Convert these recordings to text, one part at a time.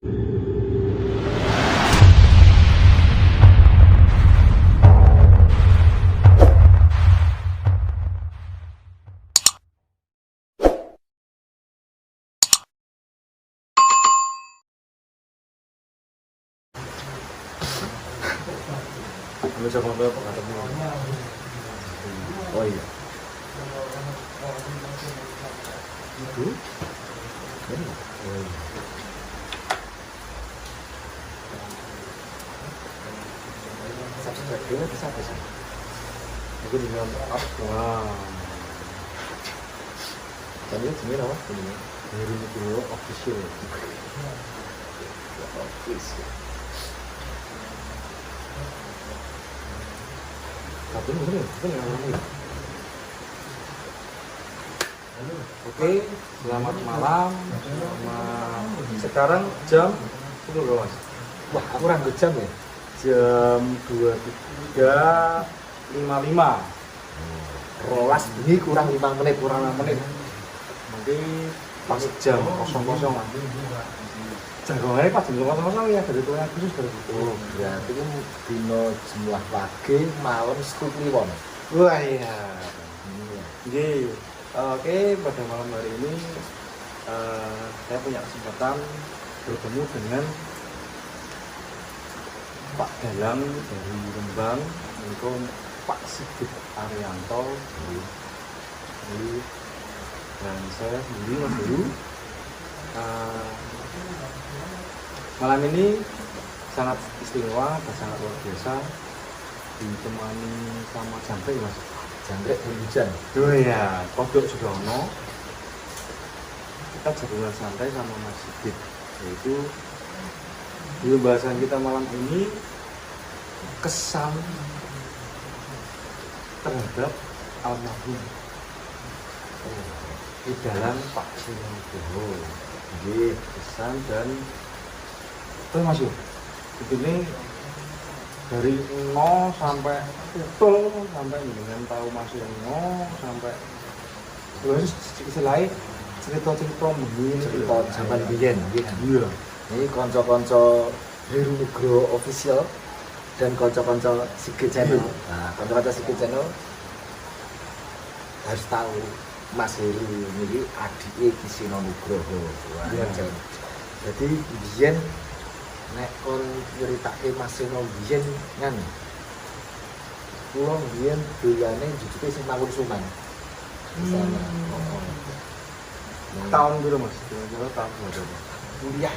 Coba pengatemu. Oh iya. Itu. Oh iya. Subscribe dulu bisa apa sih? Aku dengan up. Wow. Tadi sini apa? Ini. Heru Nugroho official. Official. Oke, selamat malam. Sekarang jam berapa, Mas? Wah, aku rangkut jam ya. Jam 23.55. Rolas ini kurang 5 menit, Nanti pas jam 00. Jangkauannya pas jam 00 ya, dari tuanya khusus dari itu. Oh, berarti kan dino jumlah pagi, malam sekut liwon. Wah iya. Jadi, oke, pada malam hari ini saya punya kesempatan bertemu dengan Pak Dalang dari Rembang, yaitu Pak Sigit Arianto. Dan saya sendiri Mas Heru. Malam ini sangat istimewa dan sangat luar biasa, ditemani sama jangkrik, Mas. Jangkrik hujan. Oh iya, kodok juga ono. Kita jalan santai sama Mas Sigit, yaitu di pembahasan kita malam ini kesan terhadap almarhum di dalam Pak Nugroho. Jadi kesan dan masuk ini dari 0 sampai betul sampai dengan tahu masuk 0 sampai terus selain cerita-cerita begini cerita zaman biyen iya. Ini konco-konco Heru Nugroho official dan konco-konco Sigit channel. Nah, konco-konco Sigit channel harus tahu Mas Heru ini adik Kisino Nugroho. Yeah. Jadi biyen nek kon nyeritake Mas Seno biyen kan. Kula biyen dolane jujuke sing Mangun Suman. Misalnya. Tahun berapa, Mas? Kira-kira tahun berapa? Kuliah.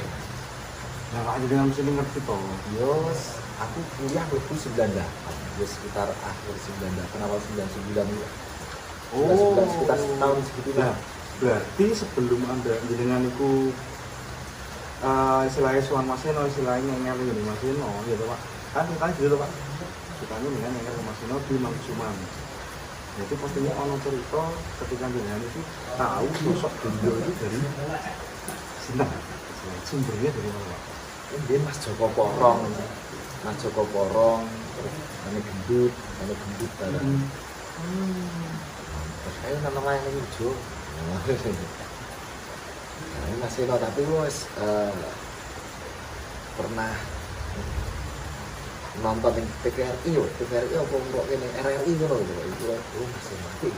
Nah, aja dengan mesin ngerti toh. Yos, aku kuliah lebu 98. Ya sekitar akhir 98 awal 99. Oh, sekitar tahun segitulah. Berarti sebelum Anda jenengan iku istilahnya Suwan Mas Seno, istilahnya ngel ini Mas Seno, ya Pak. Kan kita gitu Pak. Ceritanya dengan ngel Mas Seno di Mangkusuman. Jadi pastinya ono cerita ketika jenengan itu tahu sosok beliau itu dari Sinten. Sumbernya dari mana Pak? Ini Mas Joko Porong. Mas Joko Porong, ane gendut bareng. Terus ayo nama yang hijau. Nah, Mas Seno tapi wis pernah nonton yang TVRI apa kok kene RRI ngono lho itu masih mati.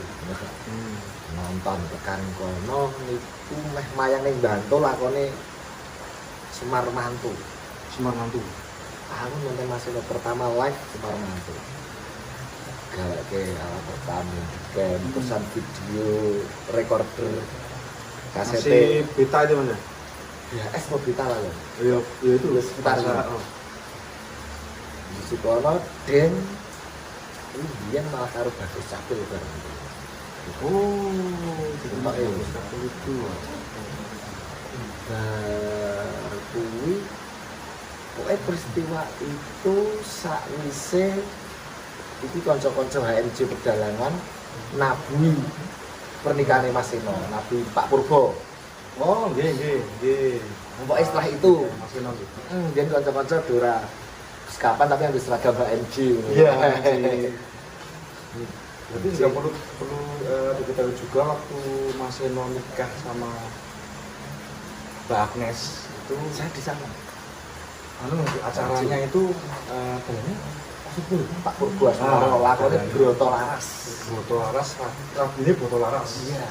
Nonton tekan kono niku meh mayang ning Bantul lakone Semar Mantu. Aku nonton Mas Seno pertama live Semar Mantu. Galake alat pertama kan pesan video recorder Masih beta aja Mas. Ya, mau berita lah ya. Iya, itu sekitar di Sukono dan ini dia malah karo Bagus Capil bareng. Oh, itu itu. Kuwi pokoknya peristiwa itu sakwise iki kanca-kanca HMJ Pedalangan nabui pernikahan Mas Seno, nabi Pak Purbo. Oh, nggih. Pokoknya setelah itu Mas Seno. Dia kanca-kanca dora kapan tapi yang seragam HMJ. Iya. Berarti juga perlu diketahui juga waktu Mas Seno nikah sama Mbak Agnes itu Saya di sana. acaranya itu kayaknya Pak Purbo Asmoro lakone iya. Broto Laras. botol laras, rabine botol laras. Iya.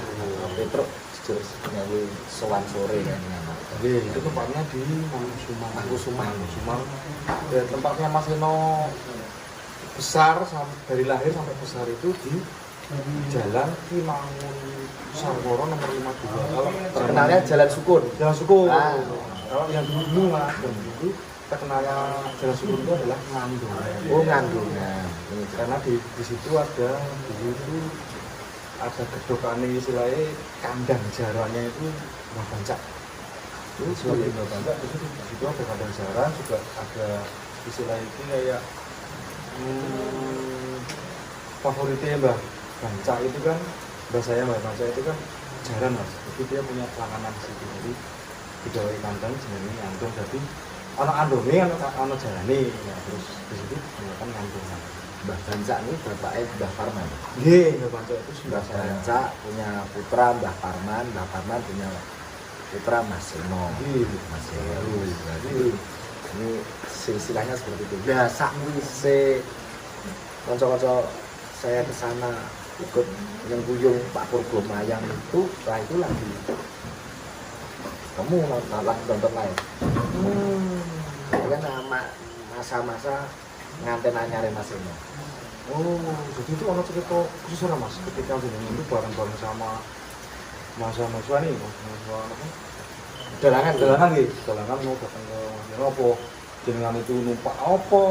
Petruk jujur nyawi sowan sore kan nama. Jadi itu tempatnya di Mangkusuman. Mangkusuman. Mangkusuman. Dan tempatnya Mas Eno besar dari lahir sampai besar itu di Jalan Kimangun Sangkoro nomor 52. Kalau Terkenalnya Jalan Sukun. Jalan Sukun. Ah. Kalau yang dulu Mas, itu terkenalnya Jalan Sukun itu adalah Ngandung. Oh ngandungan. Karena di situ ada dulu itu ada gedokan istilahnya kandang jarannya itu Mbah Bancak. Itu sebagai Mbah Bancak di situ ada kandang jaran juga ada istilah itu kayak favoritnya Mbah Bancak itu kan Mbah Bancak itu kan jaran Mas. Jadi dia punya langganan di situ. Jadi digawe kandang jenenge ngandung jadi anak andonge anak jarane ya terus di situ menggunakan ngandungan. Mbah Bancak ini bapaknya Mbah Parman. Nggih, Mbah Bancak itu Mbah Bancak punya putra Mbah Parman punya putra Mas Eno. Mas Heru. Jadi ini silsilahnya seperti itu. Biasa wise kanca-kanca saya ke sana ikut nyengkuyung Pak Purbo Mayang itu, setelah itu lagi kamu nonton lain. Kan nama masa-masa nganten anyare Mas Eno. Oh, jadi itu ada cerita khusus lah Mas ketika jenengan itu bareng-bareng sama masa-masa nih, masa apa? Dalangan gitu. Dalangan mau datang ke Mas Eno apa? Jenengan itu numpak apa?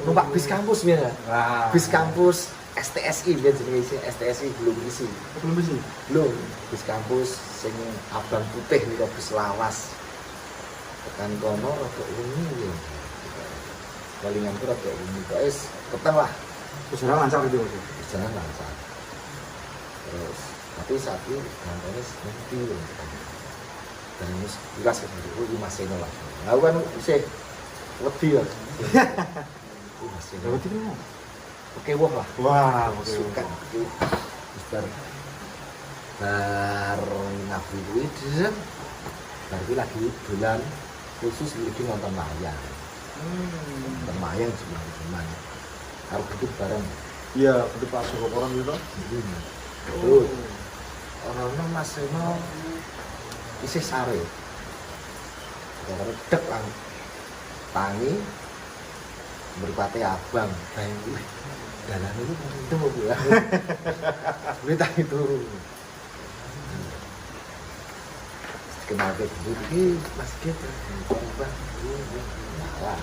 Numpak bis kampus biasa. Nah, Bis kampus STSI biar jenenge isi STSI belum isi. belum sih. Belum. Bis kampus sing abang putih niku bis lawas. Tekan kono rada ungu ya. Palingan ku rada ungu. Guys, keteng lah. Perjalanan lancar gitu Mas. Jalan lancar. Terus tapi saat itu gantengnya seperti itu. Dan ini jelas kan itu Mas Eno lah. Aku kan isih wedi lah. Mas Eno. Berarti kan Oke wah lah. wah, Suka itu. Mister bar ngabu kuwi dhewe. Bar kuwi lagi bulan khusus lagi nonton wayang. Nonton wayang cuma harus duduk bareng. iya, itu Pak Joko Koran gitu. Terus orang Mas Eno isih sare. Karena dek lang tangi berpati abang kayak gue dalan itu mau bilang berita itu kenal kayak gitu Mas gitu coba nyala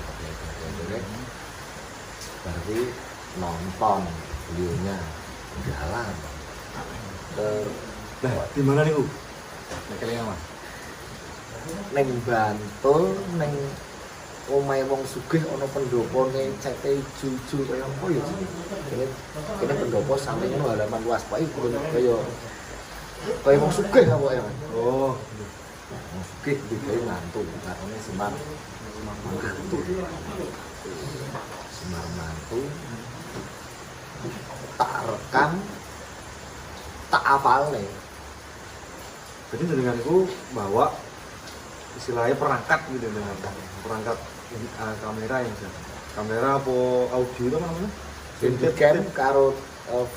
berarti nonton videonya jalan Nah, di mana nih, Nek kalian Mas? neng Bantul neng omahe wong sugih ana pendopone cete ijo-ijo kaya apa ya kene pendopo sampe ngono halaman luas Pak iku kaya wong sugih apa ya Oh, wong sugih digawe mantu lakone Semar mantu Semar mantu tak rekam tak hafalne jadi jenengan itu bawa istilahnya perangkat gitu dengan perangkat kamera yang kamera apa audio itu apa namanya? Handicam karo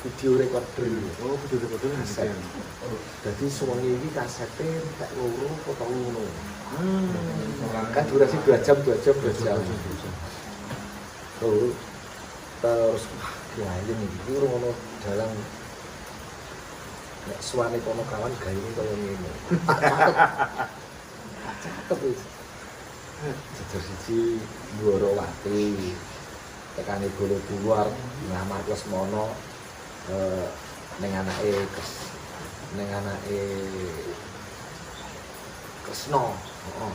video recorder. Oh, video recorder Kaset. handicam. Jadi semuanya ini kasetnya tak loro potong ngono. Kan durasi 2 jam. Terus wah ya ini iki ngono dalang nek suwane kono kawan gawe kaya ngene. Tak catet wis. Jejer siji Ndorowati tekane Golo Buwar ngamar Lesmono ning anake Kresna. Heeh.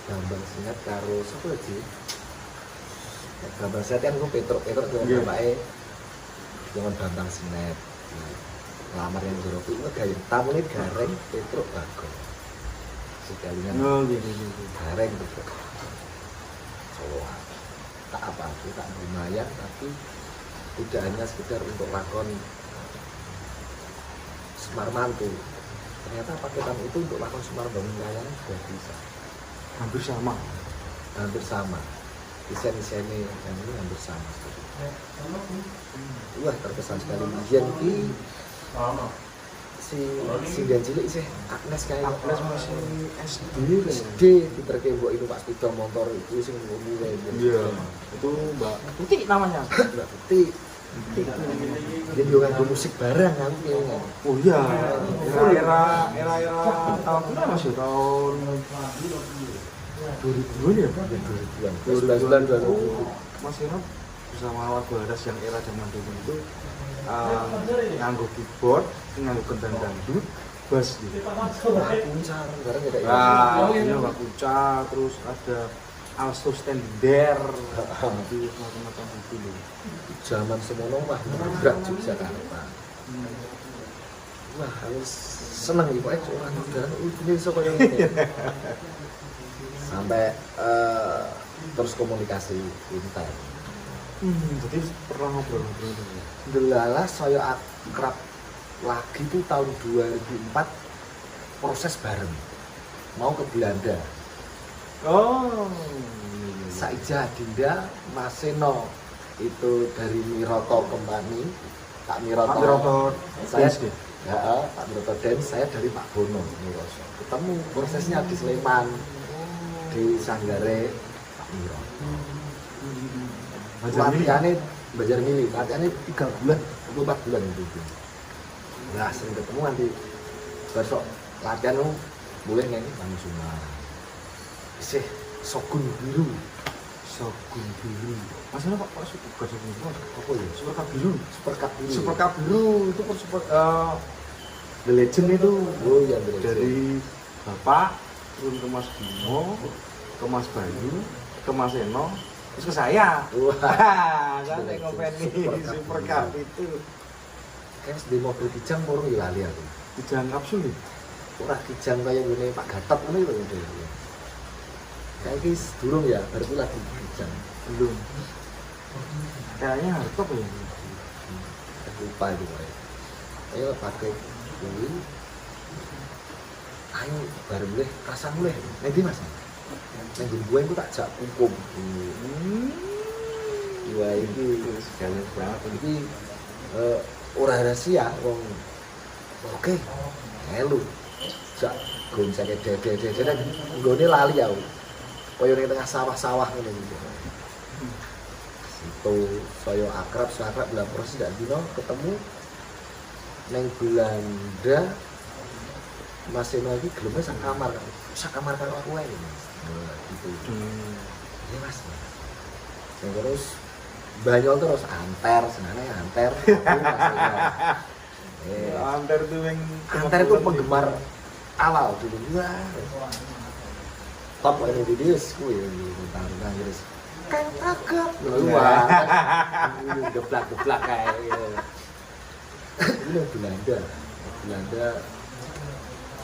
Bambang Sinet karo sapa iki? Bambang Sinet kan ku Petruk kuwi bapake dengan Bambang Sinet. Lamar yang Ndorowati itu gawe tamune gareng Petruk Bagong. Sekalian Oh, gitu. gareng Petruk. Soal tak apa-apa, tak lumayan tapi tidak hanya sekedar untuk lakon Semar mantu ternyata paketan itu untuk lakukan Sumar Bangun Layanan juga bisa. Hampir sama. Desain-desainnya yang ini hampir sama. Wah, terkesan sekali. Yen ki si dan cilik sih Agnes kayak Agnes masih SD. diterke mbok itu Pak sepeda motor itu sing mulai. Iya. Itu Mbak Tuti namanya. Mbak Putih. Dia juga nganggo musik bareng kan kayaknya. Oh iya. Era tahun berapa Mas ya? Tahun 2000 ya? 2000-an 2000. Mas Inop bersama lagu Laras yang era zaman dulu itu nganggo keyboard, nganggo kendang dangdut, bass gitu. Kuncar bareng ya. Nah, ini Mbak Kuca, terus ada Alsto Stender, itu macam-macam itu loh. Zaman semono mah berat juga Jakarta. Wah, harus seneng iki kok orang udah ini iso koyo ngene. Sampai terus komunikasi intel. Jadi pernah ngobrol-ngobrol dulu. Delala saya akrab lagi tuh tahun 2004 proses bareng mau ke Belanda. Oh, Saija Dinda Maseno itu dari Miroto Company, Pak Miroto. Pak Miroto Saya Dance, ya, Pak Miroto Dance, saya dari Pak Bono Miroso. Ketemu prosesnya di Sleman, di Sanggare Pak Miroto. Latihannya belajar milih, latihannya 3 bulan, 4 bulan itu. Nah, sering ketemu nanti besok latihan lu boleh nyanyi Bang Suma. Isih Shogun Biru. Shogun Biru. Masalah Pak Shogun Biru Apa ya? Super Cup Biru. Super Cup Biru. Super Cup Biru itu kan super The Legend itu. Oh iya, The Legend. Dari Bapak turun ke Mas Bimo, ke Mas Bayu, ke Mas Eno, terus ke saya. Wah, Saya The Legend. ngopeni Super Cup itu. Kayak di mobil kijang baru ya lali aku. Kijang kapsul ya? Ora kijang kayak gini Pak Gatot ini loh udah. Kayak gini durung ya, baru itu lagi kijang. Belum. Kayaknya hardtop ya. Lupa itu Pak. Ayo pakai ini. Ayo baru boleh, rasa boleh. Nanti mas. Nanti gue itu tak jak hukum. Wah ini sekalian banget. Ini ora rahasia, wong. Oke, helu. Jak goncang dede nggone lali aku. Koyo ning tengah sawah-sawah ngene iki. Situ saya akrab bulan proses dak dino ketemu neng Belanda. Mas Eno iki geleme sak kamar karo aku ae. Nah, gitu. Iya Mas. Yang terus Banyol terus anter, senane anter. Anter itu yang Anter itu penggemar awal dulu gua. Top ini videos kuwi tentang Inggris. Kan agak luar. Geblak-geblak kayak gitu. Ini Belanda.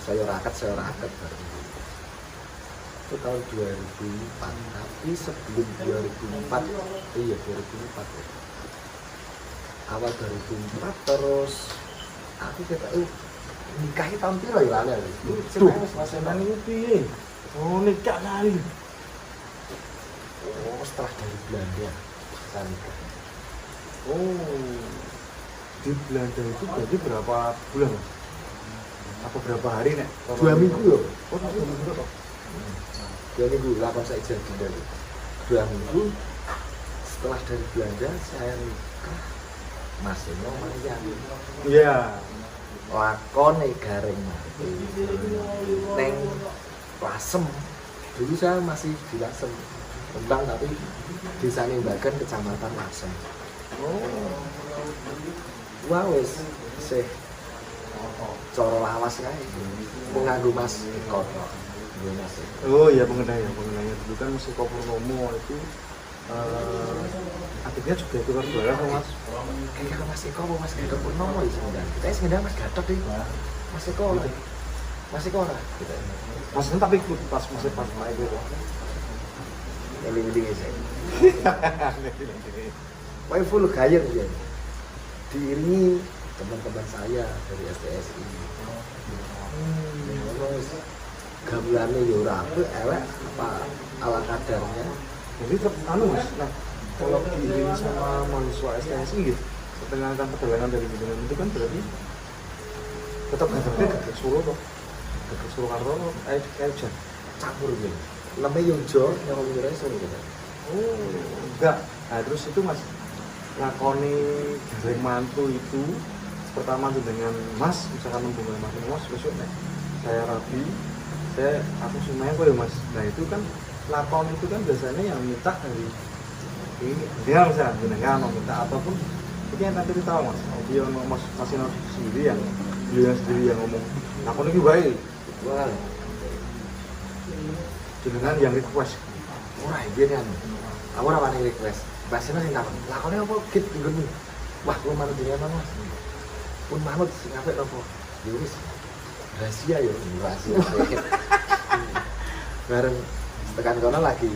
Saya raket baru. Itu tahun 2004, tapi sebelum 2004 ya. Awal 2004 terus aku kata nikahi tahun piro ya lali aku. Tuh, Mas Enan itu piye? Oh, nikah kali. Oh, setelah dari Belanda saya nikah. Oh, di Belanda itu berarti berapa bulan? Apa berapa hari nek? 2 minggu loh. Oh, 2 minggu kok. 2 minggu lakukan saya jadi dari 2 minggu setelah dari Belanda saya nikah Mas Eno Marian. Iya. Lakone garing mati neng Lasem. Dulu saya masih di Lasem Rembang, tapi desa Nembagan kecamatan Lasem. Oh. Wah wis sih coro lawas kae nganggo Mas Eko. Nganggo Mas Eko. Oh iya pengenanya dulu kan Mas Eko Purnomo itu adiknya juga itu kan juara sama Mas. Kayak Mas Eko apa Mas Gatot Purnomo ya sebenarnya. Kita sebenarnya Mas Gatot deh. Mas Eko lah. Mas Eko lah. Mas Eko tapi ikut pas masih pas main itu. Ngeling-ngeling sih. Wah full gayeng ya. Diiringi teman-teman saya dari STSI. Ngono wis gamelane yo ora apik elek apa ala kadarnya. Jadi tetap mas, nah kalau diiringi sama mahasiswa STSI gitu, perjalanan dari Bidungan itu kan berarti tetap gagak Solo toh, gagak Solo Karno, Jan Campur gitu. Namanya Yonjo, yang ngomongnya Solo gitu. Oh, enggak. Nah terus itu mas, lakoni Gareng Mantu itu pertama tuh dengan mas, misalkan hubungan mas besok nih saya rapi, aku semuanya kok ya mas. Nah itu kan lakon itu kan biasanya yang minta dari ini dia misalnya jenengan mau minta ataupun itu yang tadi kita tahu mas, dia mas masih sendiri yang dia sendiri yang ngomong lakon itu baik, Wah, jenengan yang request. ora iki kan. Aku ora wani request. Basine sing takon. Lakone apa git nggon. Wah, kuwi manut jenengan Mas. Pun manut sing apik napa? Ya wis. Rahasia ya, rahasia. Bareng tekan kono lagi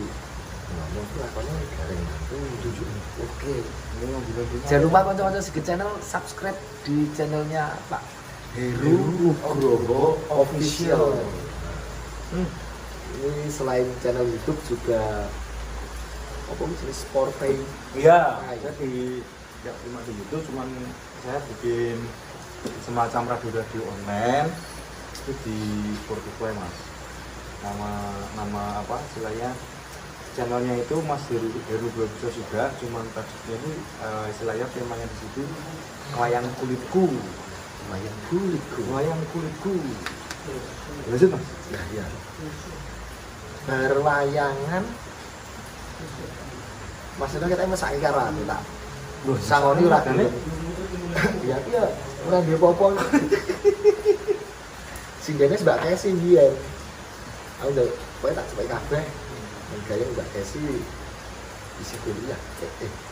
ngomong tuh lakone Gareng Mantu jujur. Oke. Jangan lupa kanca-kanca Sigit Channel subscribe di channelnya Pak Heru Nugroho Official. Ini selain channel YouTube juga apa jenis Spotify. Iya, saya tidak cuma di YouTube, cuman saya bikin semacam radio online itu di Spotify mas. Nama apa istilahnya channelnya itu Mas Heru Blogso juga, cuman tadinya ini istilahnya temanya di situ wayang kulitku. Lanjut mas. Nah ya. Berwayangan maksudnya kita mesake karo anu tak. Loh, Sangoni ora gelem. Iya iya, ora ndek apa-apa. Sing dene Mbak Kesi biyen. Aku udah pokoke tak cepet kabeh. Gaya Mbak Kesi isi kuliah.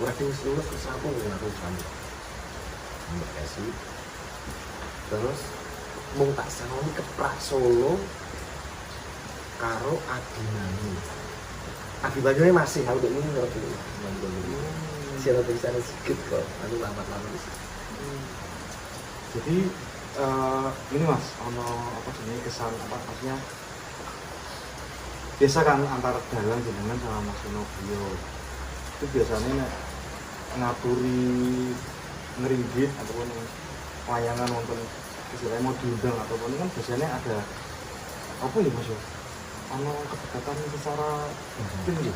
Ora wis lulus terus aku sambut. Mbak Kesi. Terus mung tak sangoni keprak Solo karo Adi Banyu masih aku udah ini ngerti siapa tulisannya sedikit kok aku lama-lama Jadi ini mas, ono apa sebenarnya kesan apa maksudnya biasa kan antara dalang jenengan sama Mas Nobio itu biasanya ngaturi ngeringgit ataupun wayangan nonton istilahnya mau diundang ataupun kan biasanya ada apa ya mas ya? Ano kedekatan secara tinggi.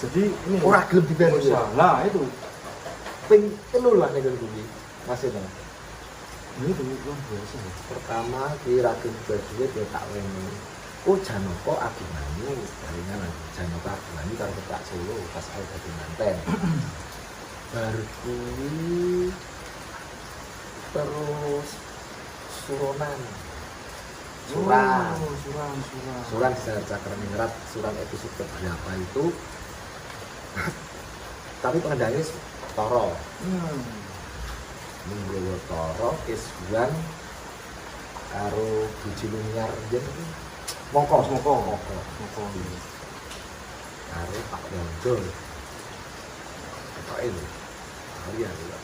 Jadi ini ora gelem dibanding. Nah itu Ping 3 lah nek kuwi. Masih nang. ini tuh luar biasa ya. Pertama ki Raden Baduit ya tak wene. Oh Janoko Abimanyu palingan Janoko Abimanyu karo Pak Solo pas aku dadi manten. Baru kuwi terus Suronan. Suran di Cakraningrat, Suran episode berapa itu? Tapi pengendalinya Toro. Minggowo Toro, Kesguan, karo Buji Lumiar, jen Moko. Karo Pak Yonjol. Kok itu? Kalian juga.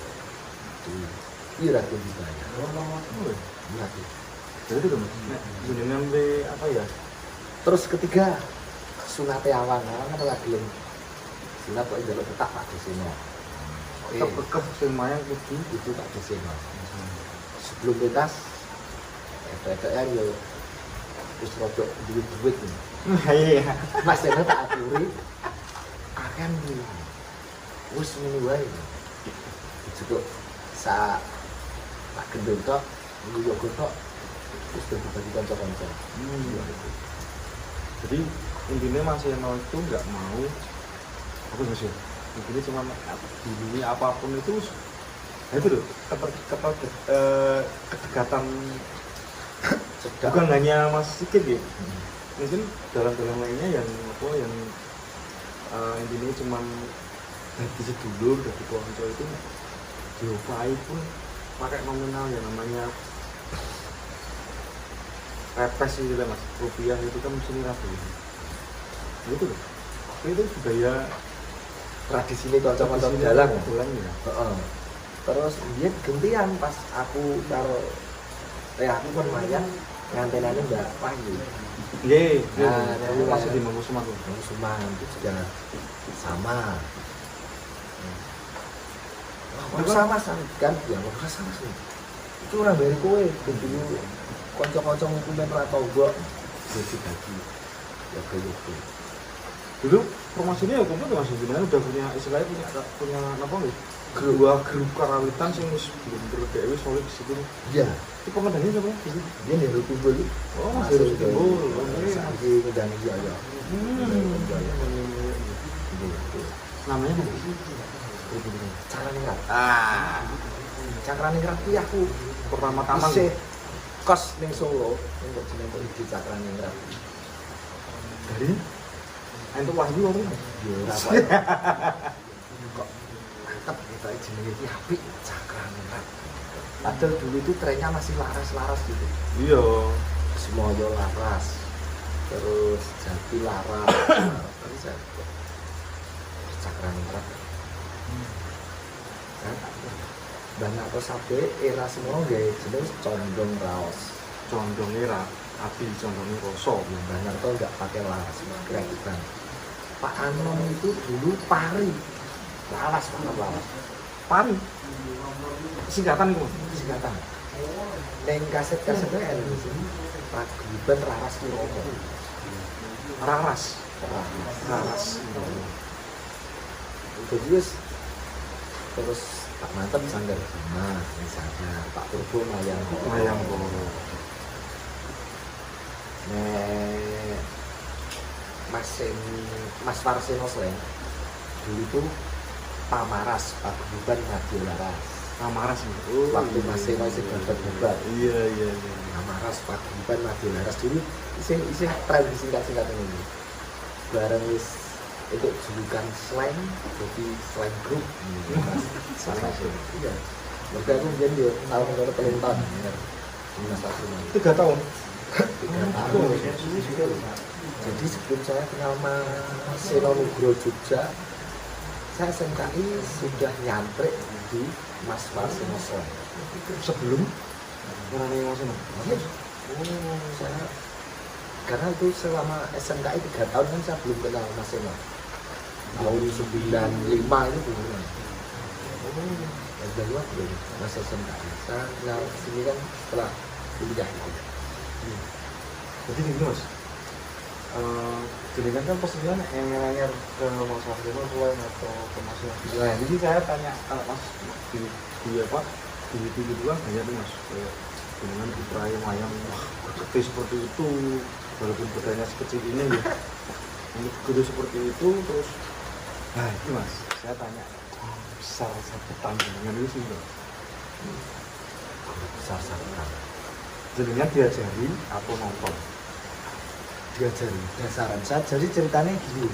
Iya tuh dibayar. Iya tuh. Jadi itu mas, jenengan be apa ya? Terus ketiga sunate awang kan lagi lem sunat kok njaluk petak Pak Desino. Tetap kekeh sing mayang kudu Itu Pak Desino. Sebelum pentas ya yo wis rada duit nih. Iya. Mas Desino tak aturi akan wis ngene wae. Cukup sa tak gendul tok, yo tok terus berbagi kanca-kanca. Jadi intinya Mas Eno itu nggak mau apa sih mas ya? Intinya cuma dunia apapun itu itu loh kedekatan bukan hanya Mas Sigit ya, mungkin dalam lainnya yang apa yang intinya cuma dari sedulur dari konco itu diupai pun pakai nominal yang namanya repes gitu lah mas, rupiah itu kan mesti rapi itu loh, itu budaya tradisi ini kanca-kanca dalang ya. Terus dia gantian pas aku karo aku kan mayang ngantenane Mbak Wahyu. Nggih, Nah, aku masih di Mangkusuma tuh. Suman itu juga sama. Wah, sama kan? Ya, kok sama sih. Itu orang dari kowe, dulu kanca-kanca ngumpulin ra tonggo. Bagi-bagi. Ya kayak Dulu promosinya ya kumpul Mas sebenarnya udah punya istilahnya punya apa nggih? Grup karawitan sing wis bener dhewe solid di situ. iya. Itu komandannya siapa? Dia Heru Timbul. Oh, Mas Heru Timbul. Lagi ngundang iya ya. Namanya apa? Cakraningrat. Cakraningrat kuwi aku Pertama-tama isih kos ning Solo untuk jeneng iki Cakraningrat. dari entuk Wahyu apa? Yo ora apa. Kok mantep gitu jenenge iki apik Cakraningrat. Padahal dulu itu trennya masih laras-laras gitu. Iya. Semoyo laras. Terus Jati laras. Terus Cakraningrat. Kan banyak sampai era semua gaya jenis condong raos. Condongnya api, condongnya rosok. Yang banyak tuh nggak pakai laras, kreatifan. Pak Anom itu dulu pari, laras banget laras. Pari. Singkatan itu Mas. Singkatan. Neng kaset-kasetnya ada di sini. Paguyuban Raras Kiromo. Raras. Raras. Jadi terus Pak Mantep Sanggar Bima misalnya, Pak Turbo Mayang Boro. Mas Farseno Slen dulu tuh Pamaras, Paguyuban Radio Laras. Pamaras itu. Waktu Mas Seno masih berdebat. Iya. Pamaras, Paguyuban Radio Laras dulu isi tren singkat-singkat ini. Bareng untuk julukan slang, jadi slang group. Iya. Mereka aku menjadi dia tahun kalau pelintan. Dinas Pasungan. 3 tahun. 3 tahun. Jadi sebelum saya kenal Mas Seno Nugroho Jogja, saya SMKI sudah nyantrik di Mas Seno Slang. Sebelum ngerani Mas Seno. Saya karena itu selama SMKI 3 tahun kan saya belum kenal Mas Seno. Tahun 95 itu belum. Dan waktu Mas SMKI saya kenal sini kan setelah kuliah itu. Jadi gini Mas. Jadi kan posisinya nanya ke Mas Seno selain atau ke Mas Seno. Nah, jadi saya tanya Mas di apa? Di TV itu kan banyak tuh Mas. Dengan putra yang mayang gede seperti itu, walaupun bedanya sekecil ini ya. Ini gede seperti itu terus. Nah itu Mas, saya tanya besar sabetan dengan itu sih Mas. Besar sabetan. Jadinya diajari atau nonton? Diajari dasaran saya. Jadi ceritanya gini.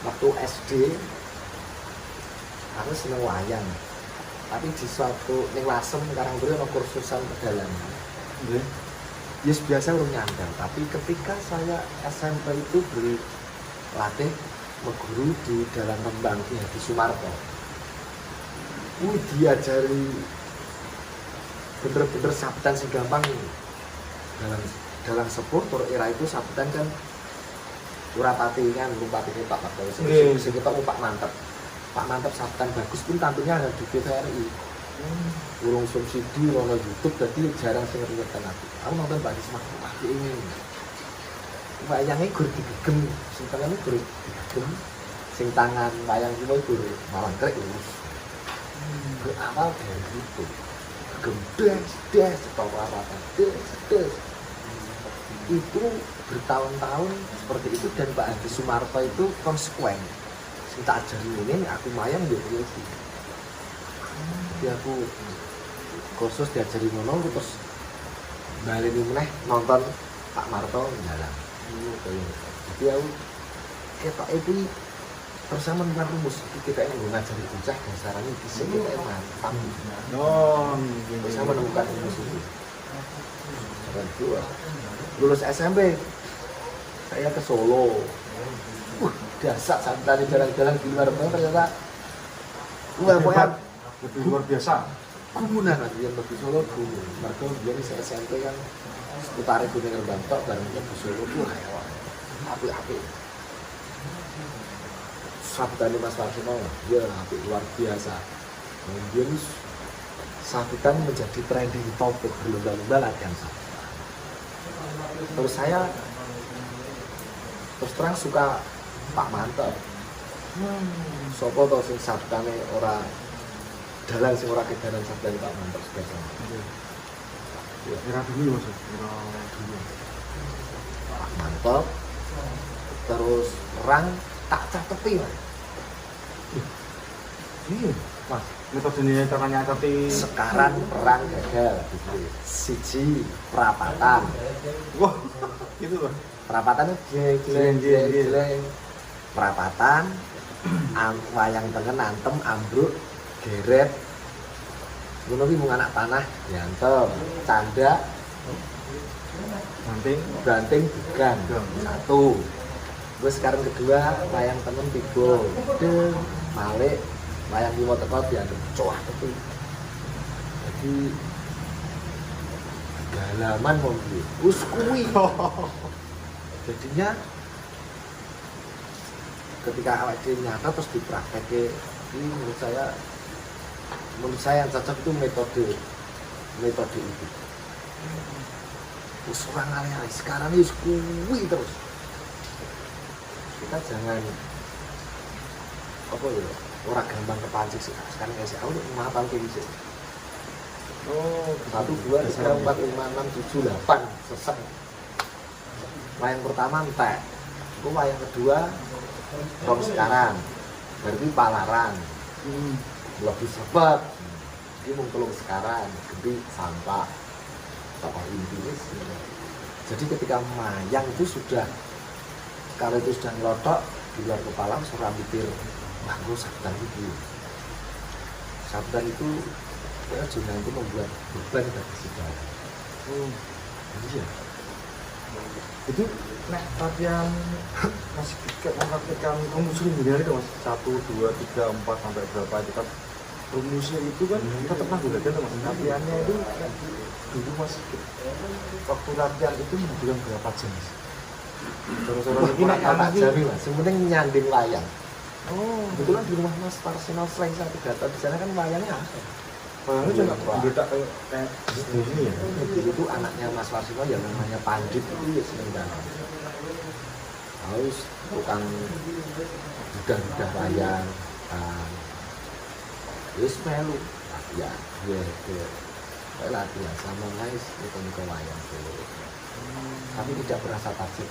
Waktu SD aku seneng wayang. Tapi di suatu ning Lasem Karangturi ono kursusan pedalaman. Nggih. Yes biasa urung nyandang, tapi ketika saya SMP itu berlatih meguru di Dalang Rembang di Sumarto. Diajari bener-bener sabetan sing gampang ini. Dalang sepur tur era itu sabetan kan ora patingan, lupa pating Pak Pak. Sing kita Pak Mantep. Pak Mantep sabetan bagus pun tampilnya ada di TVRI. Urung subsidi, ono YouTube, jadi jarang sing ngerti aku. Aku nonton Pak Disma, ini. Wayangnya gur digegem, sing tangannya gur digegem, sing tangan wayang cuma gur malang krek urus. Berawal dari itu, gegem des, apa-apa, des. Itu bertahun-tahun seperti itu dan Pak Adi Sumarto itu konsekuen. Sing tak ajari ini aku mayang yo iki. Jadi aku kursus diajari ngono terus baleni meneh nonton Pak Marto jalan. Jadi aku ketok iki terus sama dengan rumus kita yang ngajari bocah dasarane iki sing kita mantap. Terus sama menemukan rumus itu. Kedua, lulus SMP saya ke Solo. Dasar santai jalan-jalan di luar ternyata lebih luar biasa. gumunan kan yang lebih Solo dulu mereka biar saya SMP kan seputare Gunung Rembang tok bareng lebih Solo tuh ayo apik-apik sambutan Mas Warsino ya apik luar biasa dia ini sambutan menjadi trending topik berlomba-lomba latihan sambutan terus saya terus terang suka Pak Mantel sopo tau sing sabtane ora dalan sing ora kedalan sabtane Pak Mantel sebagai Era dulu Mas, era dulu. Pak Mantel terus rang tak catepi Mas. Iya, Mas. Metodenya caranya tapi Sekarang perang gagal gitu. Siji perapatan. wah, gitu loh. Perapatan jeleng perapatan wayang tengen antem ambruk geret ngono ki mung anak panah diantem canda banting bukan satu gue sekarang kedua wayang tengen tiga malik wayang lima teko diantem coah itu jadi galaman mau us kuwi jadinya ketika awak dhewe nyata terus dipraktekke ini menurut saya yang cocok itu metode itu wis ora ngalih sekarang ini kuwi terus kita jangan apa ya ora gampang kepancing sih sekarang kasih aku mau tahun kayak gitu 1, 2, 3, 4, 5, 6, 7, 8 sesek wayang pertama entek itu wayang kedua rong sekarang berarti palaran lebih sepet ini mungkin sekarang gede sampah tokoh intinya jadi ketika mayang itu sudah kalau itu sudah ngelotok di luar kepala sudah mikir wah gue sabdan itu ya juga itu membuat beban bagi saudara iya itu nek latihan masih mempraktikkan rumusnya gimana itu Mas? 1, 2, 3, 4 sampai berapa itu kan rumusnya itu kan kita pernah belajar Mas latihannya itu dulu Mas waktu latihan itu membutuhkan berapa jam Mas? Terus-terus ini nek anak jari Mas, yang penting nyanding wayang betul kebetulan di rumah Mas Parsino Frank satu data di sana kan wayangnya ada itu juga beda kayak di sini ya? itu anaknya Mas Warsino yang namanya Pandit itu ya seneng banget harus tukang udah wayang terus melu ya latihan sama guys itu ke wayang dulu tapi tidak berasa takut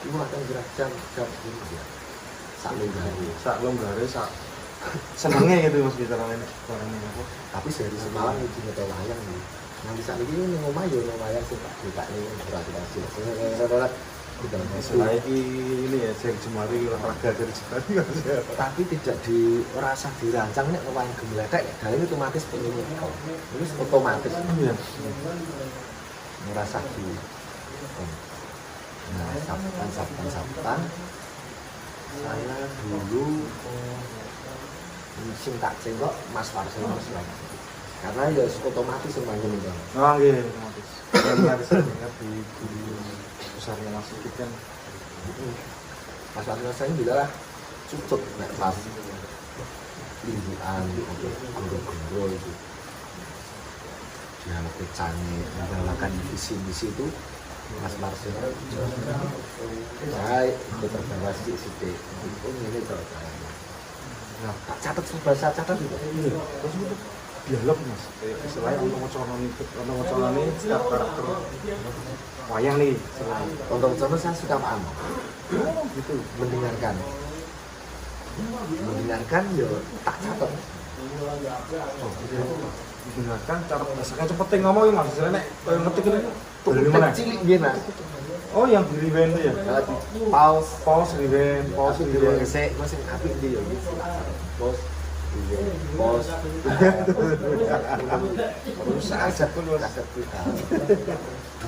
itu akan gerak jam ini ya sak longgare sak senengnya gitu Mas bicara ini apa tapi sehari semalam itu nyetel wayang nih nanti saat ini ngomong aja wayang sih Pak kita ini berarti selain ini ya saya Jemari olahraga dari Jemari tapi tidak dirasa dirancang nih wayang gemledek ya dari otomatis penyanyi itu otomatis iya merasa di nah sabtan saya dulu sing tak cengkok Mas Warsino karena ya otomatis semuanya nih oh iya otomatis otomatis ingat di besarnya Mas Sigit kan Mas Warsino saya bilang cukup nek pas linduan goro-goro itu dialog kecane menyalakan visi-visi itu Mas Warsino baik itu terbawa sidik itu ini terbawa nah, catat bahasa catat juga terus itu dialog Mas kayak istilahnya untuk ngoconan ini karakter wayang nih untuk contoh saya suka paham gitu mendengarkan ya tak catat didengarkan cara bahasanya cepet ngomongin Mas istilahnya ngetik ini dari mana cilik gini oh yang di rewind itu ya pause rewind saya masih apik dia gitu pause terus aset dulu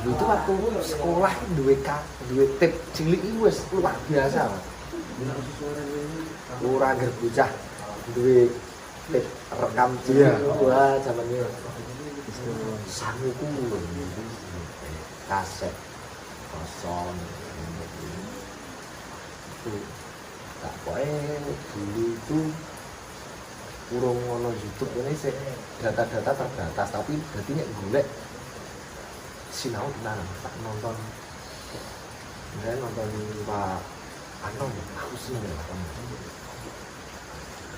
itu waktu sekolah duwe tip cilik itu wis luar biasa ora ger bocah duwe tape rekam Iya. wah zamannya sanguku kaset kosong itu tak dulu itu kurang ono YouTube ini sih data-data terbatas tapi berarti nek golek sinau tenan tak nonton Pak Anom aku seneng ya Pak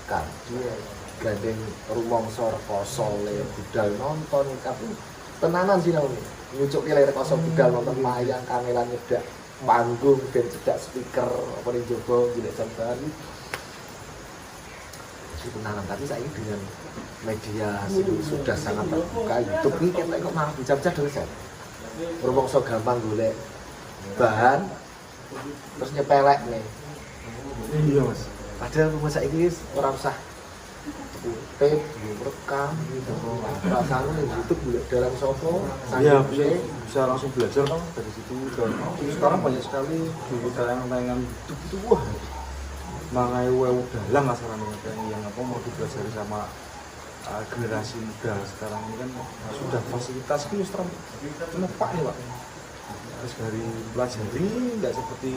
kan dia gandeng rumangsa rekoso le budal nonton tapi tenanan sinau nyucuk layar rekoso budal nonton layang kamelan nyedak panggung dan cedak speaker apa ning jaba golek jamban tenanan tapi saya dengan media sudah sangat terbuka YouTube ini kita kok malah bisa-bisa dosen rumangsa gampang golek bahan terus nyepelek nih Iya mas. padahal rumah saya ini orang usah tape rekam gitu perasaan nih YouTube golek dalam sopo Iya bisa langsung belajar kan dari situ. Dan sekarang banyak sekali di tayangan-tayangan YouTube itu wah mangai wew dalang lah sekarang yang apa mau dipelajari sama generasi muda sekarang ini kan sudah fasilitas itu terang pak nih pak harus dari pelajari nggak seperti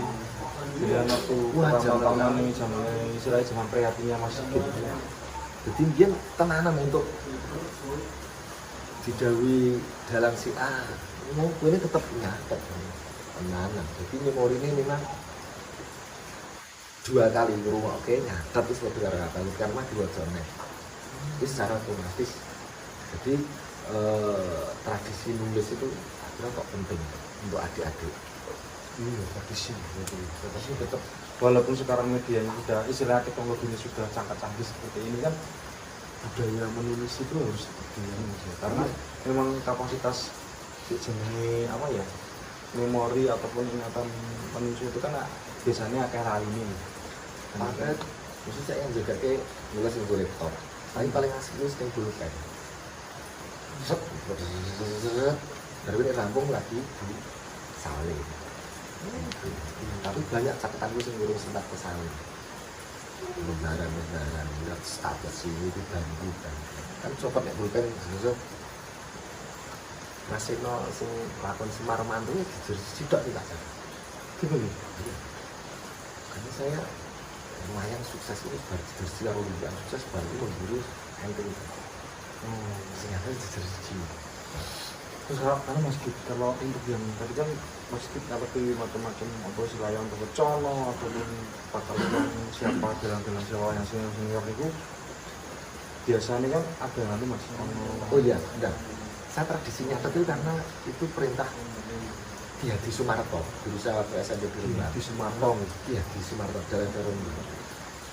dia waktu tahun ini zaman prihatinnya masih gitu jadi dia tenanan untuk didawi dalam si A mau ini tetap nyatet tenanan jadi memori ini memang 2 kali di rumah oke nyatet itu sudah kali karena 2 zona itu secara otomatis jadi tradisi nulis itu akhirnya kok penting untuk adik-adik tradisi tetap walaupun sekarang medianya sudah istilah teknologinya sudah sangat canggih seperti ini kan budaya menulis itu harus seperti karena memang kapasitas jenis apa ya memori ataupun ingatan manusia itu kan biasanya kayak ini makanya khusus saya yang juga kayak nulis yang gue laptop tapi paling asik nulis yang pulpen dari ini rampung lagi di salin tapi banyak catatan gue yang ngurus sempat ke salin lembaran lihat status ini itu bantu kan copot ya pulpen masih no sing lakon Semar Mantu jujur tidak tidak gimana? karena saya lumayan sukses ini baru jujur silang lumayan sukses baru itu memburu enteng ternyata jujur jiwa terus karena Mas Git kalau untuk yang tadi kan Mas Git ngerti macam-macam apa istilahnya untuk kecono ataupun pakar siapa dalam siapa yang senior itu biasanya kan ada nanti Mas oh iya enggak saya tradisinya itu karena itu perintah Ki Hadi Sumarto dulu saya waktu SMP di Rembang di Sumarto iya di Sumarto dalam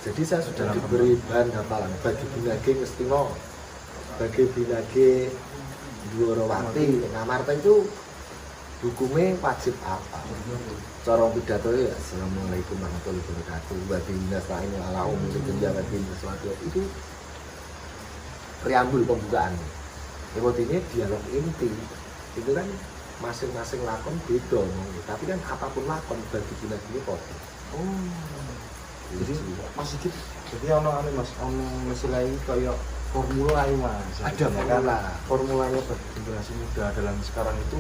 jadi saya sudah diberi bahan hafalan bagi binage Ngestino bagi binage Dworowati Ngamarta itu hukumnya wajib apa cara pidato ya Assalamualaikum warahmatullahi wabarakatuh bagi nasta'inu ala umuri dunya wa din itu preambul pembukaan ini dialog inti itu kan masing-masing lakon beda tapi kan apapun lakon bagi binage kok jadi Mas Git jadi ono Mas ono istilahnya kayak formula Mas ada formula formulanya bagi generasi muda dalam sekarang itu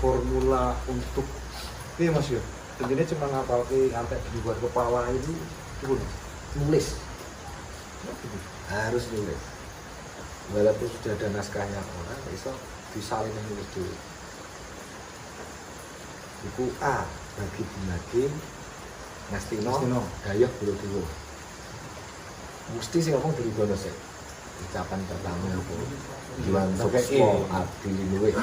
formula untuk iya Mas ya intinya cuma ngapal ke antek di luar kepala itu nulis harus nulis walaupun sudah ada naskahnya orang bisa disalin yang nulis dulu buku A bagi binage Ngastino Dayoh Bolodewo mesti sih ngomong dari bonus ya ucapan pertama apa Iwan Sukso Abdi Luwih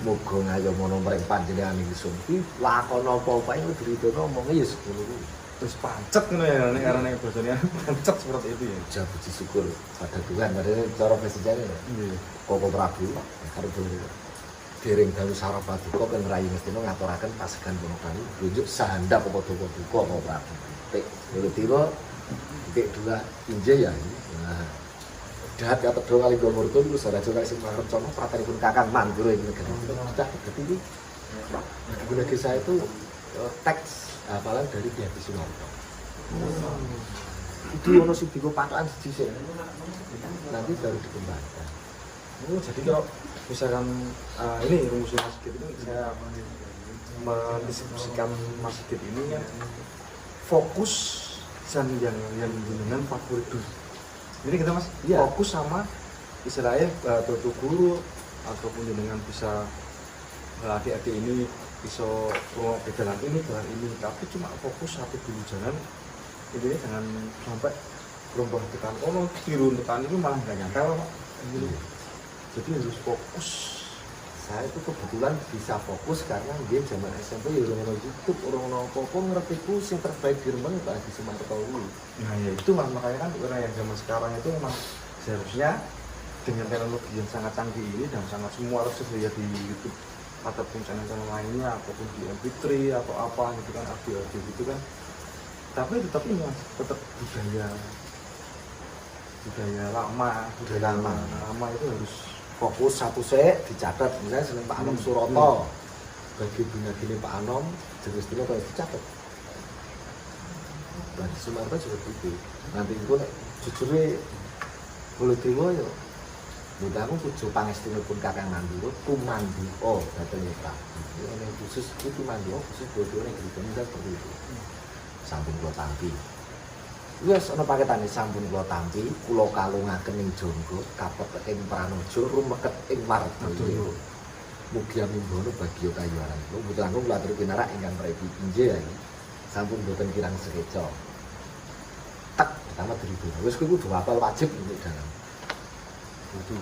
muga ngayomono mreng panjenengan ingsun iki lakon apa-apa iku diridono ngomongnya ya sepuluh terus pancet ngono ya nek arane bahasane pancet seperti itu ya ucap puji syukur pada Tuhan padahal cara presiden ya Koko Prabu karo dereng dalu Sarapaduka kan Rayi Ngastina ngaturaken pasegan Ponokani runjuk sahandap apa duka Koko Prabu tik Bolodewo tik 2 injih ya nah dahat kata doa kali gomurtun terus ada juga sing marep cono pratanipun Kakang Mandura ini negara kita berarti bagi saya itu teks hafalan dari Ki Hadi Sumarto Itu ono sing digo patokan siji sih. Nanti baru dikembangkan. Oh, jadi kalau misalkan ini rumusnya Mas Sigit itu saya mendistribusikan Mas Sigit ini kan fokus dan yang dengan favorit dulu. Jadi kita Mas fokus sama istilahnya tutu guru ataupun dengan bisa adik-adik ini bisa ke jalan ini, tapi cuma fokus satu dulu jalan ini jangan sampai gelombang tekan tiru tekan itu malah nggak nyangkal Pak. Jadi harus fokus. Saya itu kebetulan bisa fokus karena dia zaman SMP ya orang YouTube, orang apa-apa ngertiku yang terbaik di rumah itu di Sumatera Utara. Nah ya itu makanya kan orang yang zaman sekarang itu memang seharusnya dengan teknologi yang sangat canggih ini dan sangat semua harus tersedia di YouTube ataupun channel-channel lainnya ataupun di MP3 atau apa gitu kan audio gitu kan. Tapi tetap ini Mas, tetap budaya lama itu harus fokus satu sek dicatat, misalnya seneng Pak Anom Suroto bagi gini Pak Anom jenis itu harus dicatat. Bagi Sumarto juga gitu. Nanti itu jujurnya boleh dewa ya mudah aku tujuh pangestinipun kakang Manduro Tumanduro katanya Pak ini khusus itu Tumanduro khusus bodoh yang gitu seperti itu. Sampun kula tampi wis ana paketane sampun kula tampi kula kalungaken ing Jonggo kapet ing Pranojo rumeket ing Mardoyo mugi amimbono bagya kayuwaran kula mboten langkung kula aturi pinarak ingkang preti inggih ya sampun boten kirang sekeca tak pertama diridono wis kuwi kudu apal wajib untuk dalam itu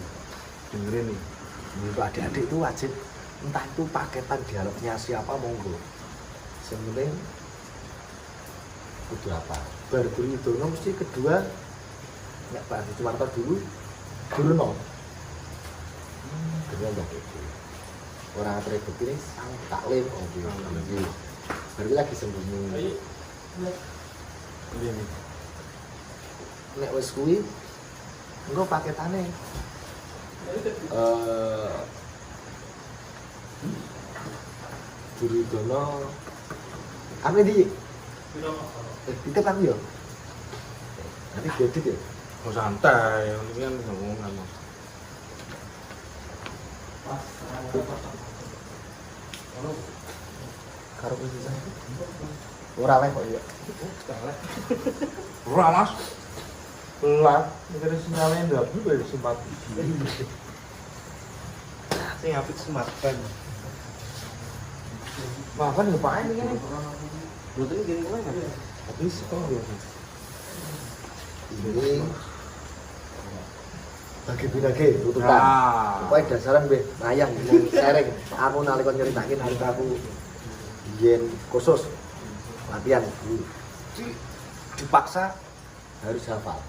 dengerin nih untuk adik-adik itu wajib entah itu paketan dialognya siapa monggo yang penting kudu apa berdiri itu mesti kedua nek Pak Adi Sumarto dulu no kedua mbak itu orang atribut ini sang taklim berarti lagi sembunyi nek wis kuwi engko paketane Duridono apa di kita kan yo nanti diedit ya mau santai ini kan ngomongan Mas karo wis ora lek kok ya ora Mas lah mikir sinyalnya ndak bisa sempat sing apik smartphone maafan ngapain ini Betul gini kan? Habis kok ya. Ini bagi-bagi tutupan. Pokoknya dasaran be mayang ngomong sereng. Aku nalika nyeritakin harus aku yen khusus latihan dulu. Dipaksa harus hafal.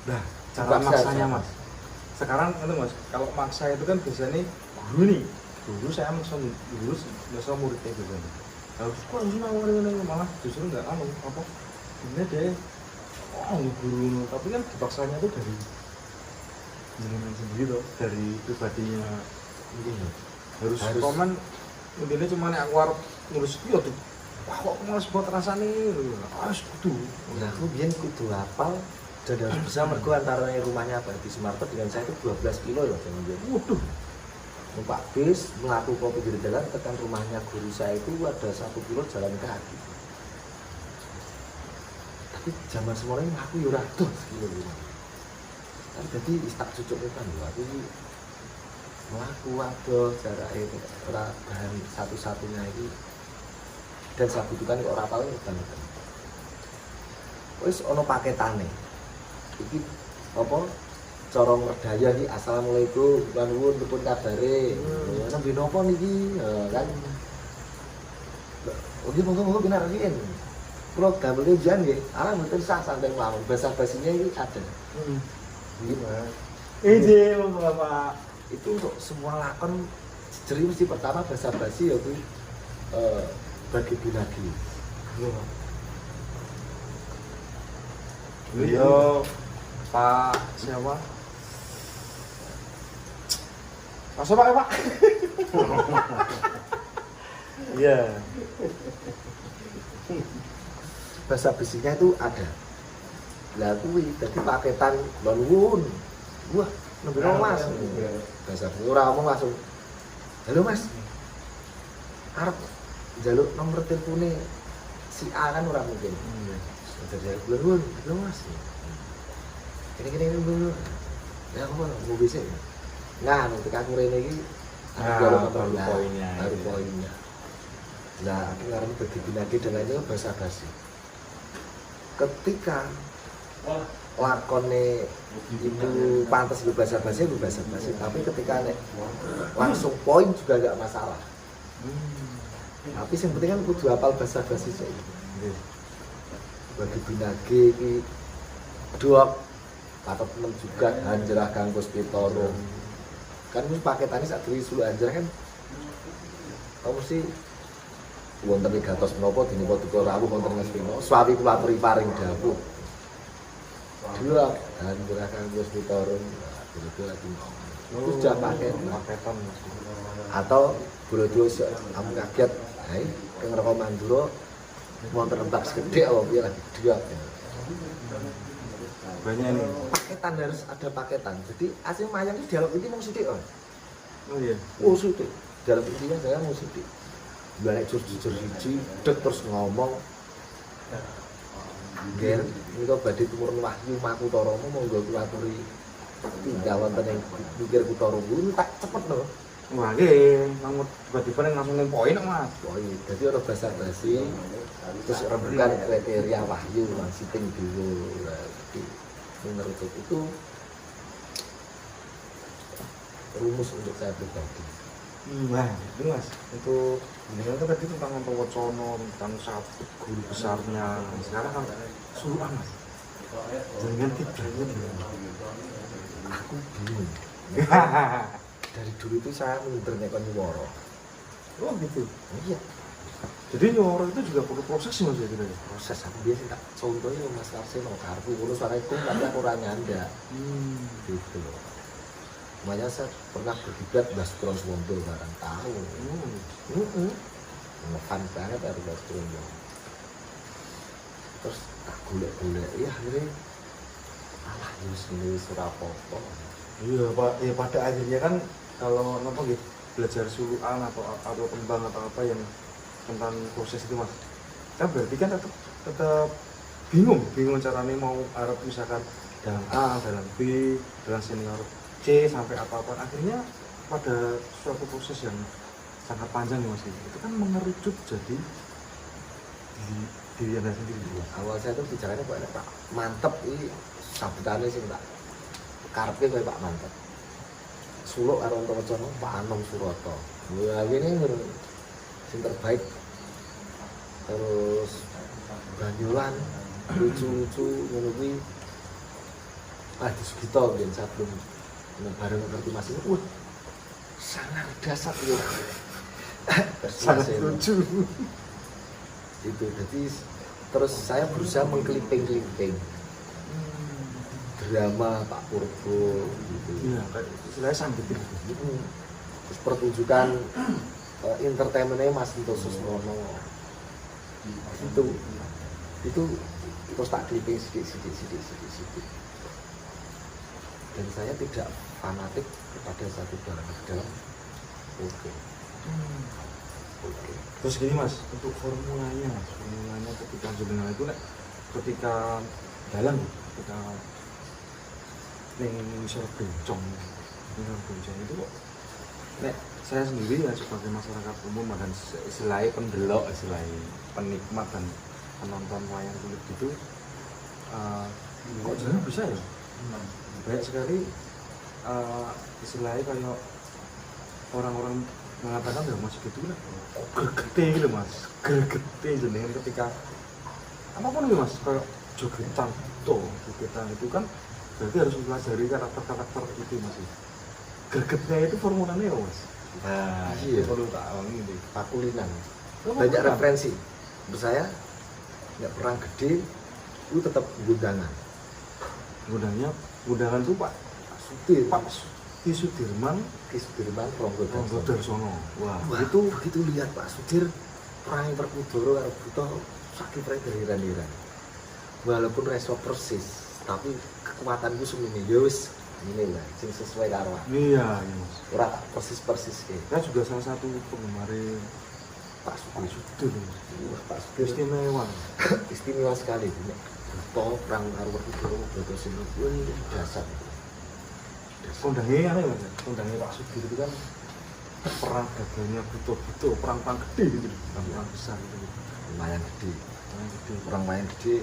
Nah, cara maksanya Mas. Sekarang itu Mas, kalau maksa itu kan biasanya guru nih. Dulu saya masa muridnya biasanya. Harus malah justru nggak apa ini deh guru tapi kan dipaksanya tuh dari jenengan sendiri tuh dari pribadinya harus komen intinya cuma nih aku harus ngurus itu tuh wah kok males buat rasanya harus kudu nah aku biar kudu hafal dan harus bisa mergo antara rumahnya Pak Adi Sumarto dengan saya itu 12 kilo ya waduh numpak bis, melaku ke pinggir jalan, tekan rumahnya guru saya itu ada 1 kilo jalan kaki. Tapi zaman semuanya aku yura tuh sekilo rumah. Kan jadi tak cucuk kan aku melaku ada jarak itu bahan satu-satunya itu dan saya butuhkan kok orang paling banget. Wis ono paketane. Iki apa? Corong Merdaya iki assalamualaikum nuwun pun kabare. Nembe napa niki? Kan. Oke monggo benar iki. Kula gamel jan nggih. Ah mboten sah santai mawon. Basa-basinya iki ada. Nggih, Mas. Monggo Bapak. Itu untuk semua lakon jeri mesti pertama basa-basi ya kuwi bagi binagi. Beliau Pak siapa? Pak siapa ya Pak? Iya. Bahasa basinya itu ada. Lah kuwi dadi paketan nuwun. Wah, nembe Mas. Dasar ora ngomong langsung. Halo Mas. Arep njaluk nomor telepone si A kan ora mungkin. Dari bulan belum Mas. Kene dulu. Ya apa mau bisa. Nah, nanti aku rene iki baru poinnya. Baru poinnya. Nah, aku ngarep bagi binagi dengan itu bahasa basi. Ketika lakone itu pantas bahasa basi, tapi ketika langsung poin juga enggak masalah. Tapi yang penting kan kudu hafal bahasa basi sih. Bagi binagi iki dok atau temen juga Anjrah Gangkus Pitoro kan ini paketannya saat diri sulu Anjrah kan kamu sih wonten gatos menapa dene tuku rawuh wonten ngasih swawi kula aturi paring dawuh dok Anjrah Gangkus Pitoro itu lagi itu sudah paketan atau buru-buru kamu kaget hai kenapa Manduro wonten entak segede apa piye lagi dok banyak nih. Paketan harus ada paketan. Jadi asli mayang ini dialog ini mau sidik oh. Oh iya. Oh sidik. Dalam intinya saya mau sidik. Balik jujur siji, dek terus ngomong. Ger, ini kok badhe tumurun wahyu maku toromo monggo kula aturi. Tinggal wonten ing mikir kutoro kuwi tak cepet lho. Wah, nggih, nang tiba-tiba langsung ning poin kok, Mas. Poin. Jadi ora basa-basi. Terus rembukan kriteria wahyu lan siting dulu. Menurut itu rumus untuk saya pribadi. Wah, itu Mas. Itu ini kan tadi tentang Wacana, tentang satu guru besarnya. Sekarang kan Sulukan, Mas. Jangan tidaknya Aku bingung. Dari dulu itu saya menginternekan Nyuwara. Oh gitu. Iya. Jadi Nyuwara itu juga perlu proses sih Mas ya gitu ya. Proses aku biasa tak contohnya Mas Karsino karbu kulo suara itu tapi aku ora nyanda. Gitu loh. Makanya saya pernah berdebat Mas Transwondo barang tahu. Ngefan banget dari Mas Transwondo. Terus tak golek-golek ya akhirnya alah ini Surapoto. Iya Pak, ya pada akhirnya kan kalau apa gitu belajar suluan atau tembang atau apa yang tentang proses itu Mas, kan berarti kan tetap bingung caranya mau Arab misalkan dalam A, dalam B, dalam senior C sampai apa-apa akhirnya pada suatu proses yang sangat panjang nih Mas itu kan mengerucut jadi diri Anda sendiri. Awal saya tuh bicaranya Pak mantep ini sabutannya sih tak karpe kayak Pak mantep. Suluk karo Wacana Pak Anom Suroto. Ya ini yang terbaik. Terus Banyulan lucu-lucu ngono kuwi. Adi Sugito ben sebelum bareng ngerti Mas ini. Wah. Sangat dasar ya. Sangat lucu. Itu jadi terus saya berusaha mengkeliping-keliping drama Pak Purbo gitu. Iya, kayak istilahnya sambit gitu. Terus pertunjukan entertainmentnya Mas Tito Susmono itu terus tak kliping sedikit dan saya tidak fanatik kepada satu barang dalam oke. Terus gini Mas, untuk formulanya ketika jenengan itu ketika dalam ketika misal bencong itu kok saya sendiri ya sebagai masyarakat umum dan selain pendelok, selain penikmat dan penonton wayang kulit itu kok jangan bisa ya banyak sekali istilahnya kayak orang-orang mengatakan ya Mas gitu lah gergete gitu Mas, gergete jenengan ketika apapun gitu Mas kayak jogetan itu kan berarti harus mempelajari karakter itu Mas. Gergetnya itu formulanya ya Mas. Nah, iya. Perlu tahu ini. Pakulinan. Banyak referensi. Menurut saya nggak perang gede, itu tetap gundangan. Gundangan itu Pak Sudir. Pak Ki Sudirman Pronggo Darsono. Wah, itu begitu lihat Pak Sudir perang Perkudoro karo Buto sakit dari iran-iran. Walaupun reso persis. tapi kekuatanku semene ya wis ngene lah sing sesuai karo aku. Iya, iya Mas. Ora tak persis ke. Saya juga salah satu penggemar Pak Sugih Sudir. Wah, Pak Sugih Istimewa. istimewa sekali punya buto perang karo Wediro buto sing kuwi dasar. Kondangnya aneh Mas. Kondangnya Pak Sudir itu kan perang gaganya buto-buto, perang-perang gede gitu, perang besar gitu. Lumayan gede. Perang gede. Orang main gede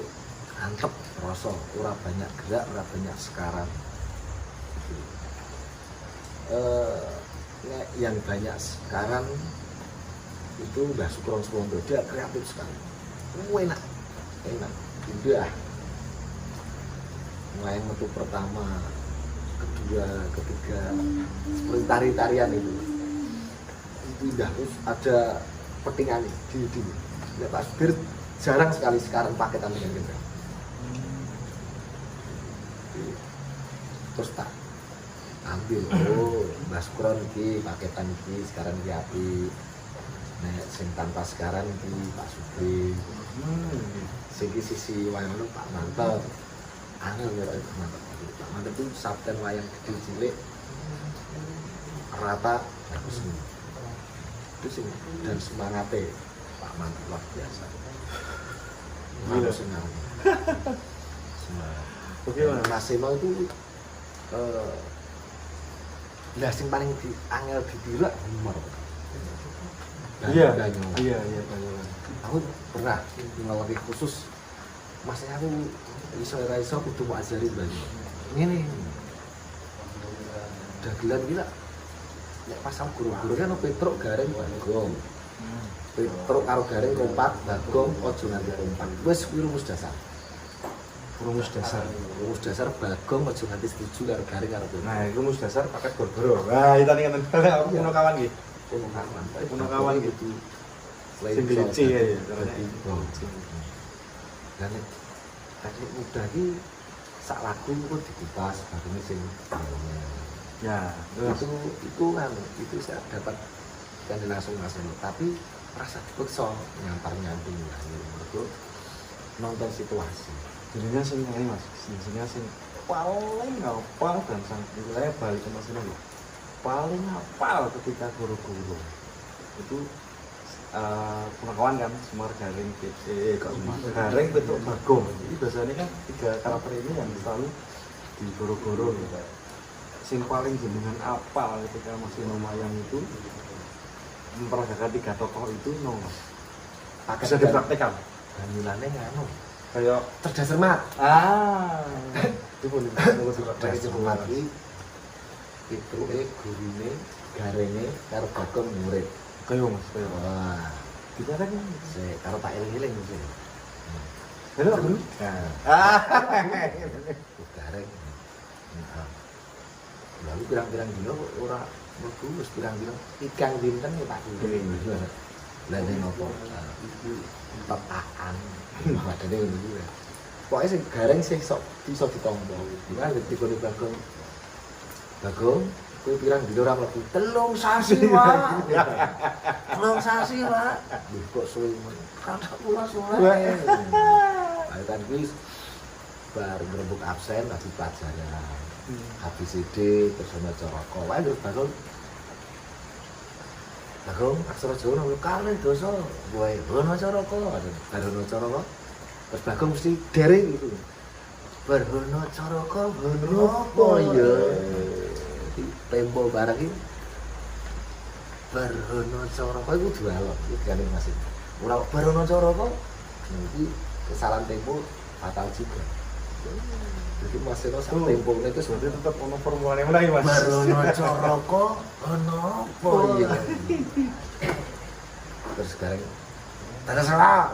antep rasa ora banyak gerak, ora banyak sekarang. Nek yang banyak sekarang itu Mbah Sukron Suwondo, dia kreatif sekali. Enak, indah. Mulai metu pertama, kedua, ketiga, seperti tari-tarian itu indah. Terus ada petingan di ya, Pak Sugih jarang sekali sekarang paketan dengan kita. Terus tak ambil, oh Mbah Sukron iki paketan iki sekarang iki api. Nek sing tanpa sekarang iki Pak Sugih. Sing iki sisi wayang Pak Mantep. Angel ya Pak Mantep. Pak Mantep itu sabten wayang gede cilik rata bagus semua. Itu sing dan semangatnya Pak Mantep luar biasa. Harus senang. Semangat. Bagaimana? Mas Seno itu lah sing paling angel ditirak humor. Iya, Banyak. iya, Banyolan. Aku pernah ngelagi khusus Mas aku iso kudu mau ajari banyak. Ngene. Dagelan gila. Nek pasang guru-guru kan Petruk Gareng Bagong. Petruk karo Gareng kompak, Bagong aja nganti kompak. Wis kuwi rumus dasar. Rumus dasar. Rumus dasar Bagong aja nganti setuju karo Gareng karo Petruk. Nah, rumus dasar pakai gor-goro. Nah, itu nih kan aku punya kawan gitu. Puno kawan gitu. Sing dici ya. Dan teknik mudah iki sak lagu kok dikupas bareng sing Ya, itu kan itu saya dapat kan langsung tapi rasa dipaksa nyampar-nyamping lah mergo nonton situasi. jadinya sing ini Mas, jadinya sing paling ngapal dan sang wilayah balik ke Mas ini paling ngapal ketika guru-guru itu penekawan kan Semar Gareng kok Semar Gareng bentuk Bagong. Jadi biasanya kan 3 karakter ini yang selalu di guru-guru gitu. Sing paling jenengan apal ketika masih Nomayang itu memperagakan 3 tokoh itu no bisa dipraktekkan. Gamilannya nganu Kayak cerdas cermat. Itu pun Cerdas cermat itu gurune garenge karo Bagong murid. kayak Mas, kayak Wah, kita kan karo tak eling-eling sih. hello Bro. Gareng. Lalu pirang-pirang dino ora mlebu wis pirang-pirang ikan dinten ya Pak Guru. Lah nek nopo? Tetakan. Padane ngono kuwi. Pokoke sing gareng sing sok bisa ditampa. Dina dikone Bagong. Bagong, kuwi pirang dino ora mlebu? 3 sasi, Pak. 3 sasi, Pak. Lho kok suwe men. Kan kula suwe. Ayo kan kuwi bar ngrembug absen lagi pelajaran. Habis CD terus ana Coroko. Wae terus Bagong aksara Jawa nang kale dosa. Wae ana Coroko. Ada Coroko. Terus Bagong mesti dereng gitu. Berhono Coroko, hono apa ya? Di tempo barang iki. Berhono Coroko iku jualan, iki gane masih. Ora Berhono Coroko. Iki kesalahan tempo fatal juga. Jadi Mas Seno sak tempo itu berarti tetap ono formulanya mulai Mas. Barono Coroko ono apa ya? Terus sekarang tanda salah.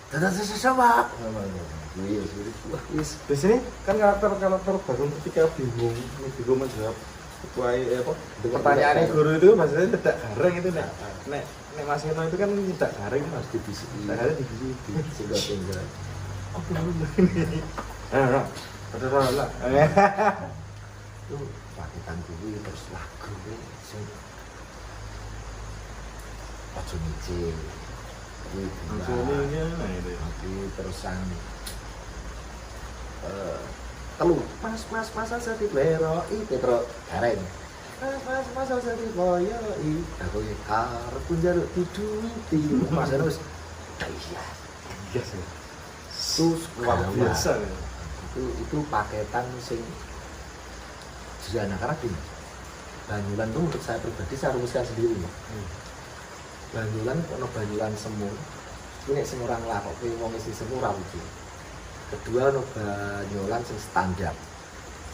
Tanda salah. Wis Di sini kan karakter Bagong ketika bingung menjawab pertanyaannya guru itu maksudnya tidak gareng itu nek Mas Seno itu kan tidak gareng Mas dibisiki. tidak gareng dibisiki Tinggal. oke ini ada lah Itu paketan kuwi terus lagu sing aja nyicil. Kuwi ini iki terusan telu mas masa seti lero i Petro karen mas masa seti boyo i aku arep njaluk diduti mas terus iya Yes, ya. terus Luar biasa ya. itu paketan sing sederhana karena gini Banyulan tuh untuk saya pribadi saya rumuskan sendiri Banyulan ono Banyulan semu ini sing ora nglakokke wong isi semu ora lucu kedua ono Banyulan sing standar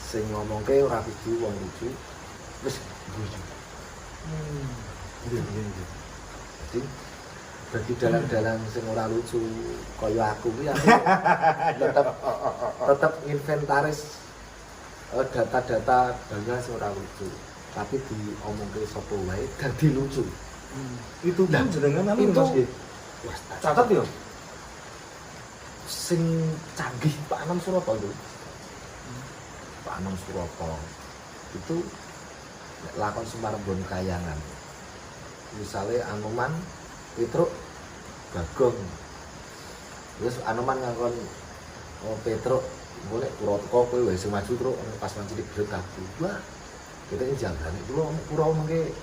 sing ngomongke ora lucu wong lucu wis guyu Iya. jadi bagi dalang-dalang sing ora lucu kaya aku kuwi aku tetep inventaris data-data Banyulan sing ora lucu tapi diomongke sapa wae dadi lucu Itu pun jenengan anu itu Mas nggih. wah Catat ya. sing canggih Pak Anom Suroto itu Pak Anom Suroto itu lakon Sumarembon Kayangan misalnya Anoman Petruk Bagong terus Anoman ngakon Petruk boleh kurotko kowe wis maju terus pas maju di berat aku wah kita ini jangan kula kura mengke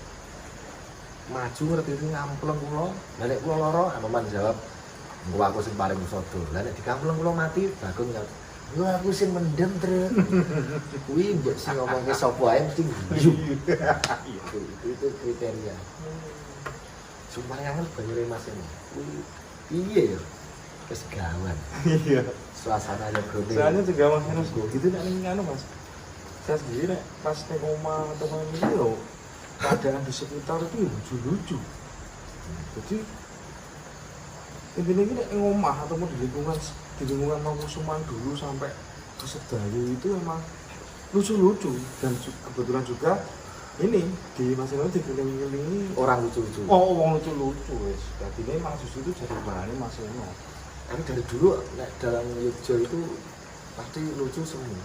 maju ngerti iki ngampleng kula lha nek kula lara Anoman jawab engko aku sing paling sodo lha nek dikampleng kula mati Bagong jawab lha aku sing mendem truk kuwi mbok sing ngomongke sapa ae mesti guyu itu kriteria cuma yang Banyure Mas ini kuwi piye ya wis gawan Iya. suasananya gede Soalnya juga Mas Enos gitu nek ning anu Mas. Saya sendiri nek pas ning omah atau main ini loh keadaan di sekitar itu ya lucu-lucu. Jadi intinya ini nek ning omah atau mau di lingkungan Mangusuman dulu sampai ke Sedayu itu emang lucu-lucu dan kebetulan juga ini di Mas Enos dikelilingi orang lucu-lucu wong lucu-lucu wes. Jadi memang justru itu jadi bahannya Mas Enos. kan dari dulu nek dalam Yogyo itu pasti lucu semua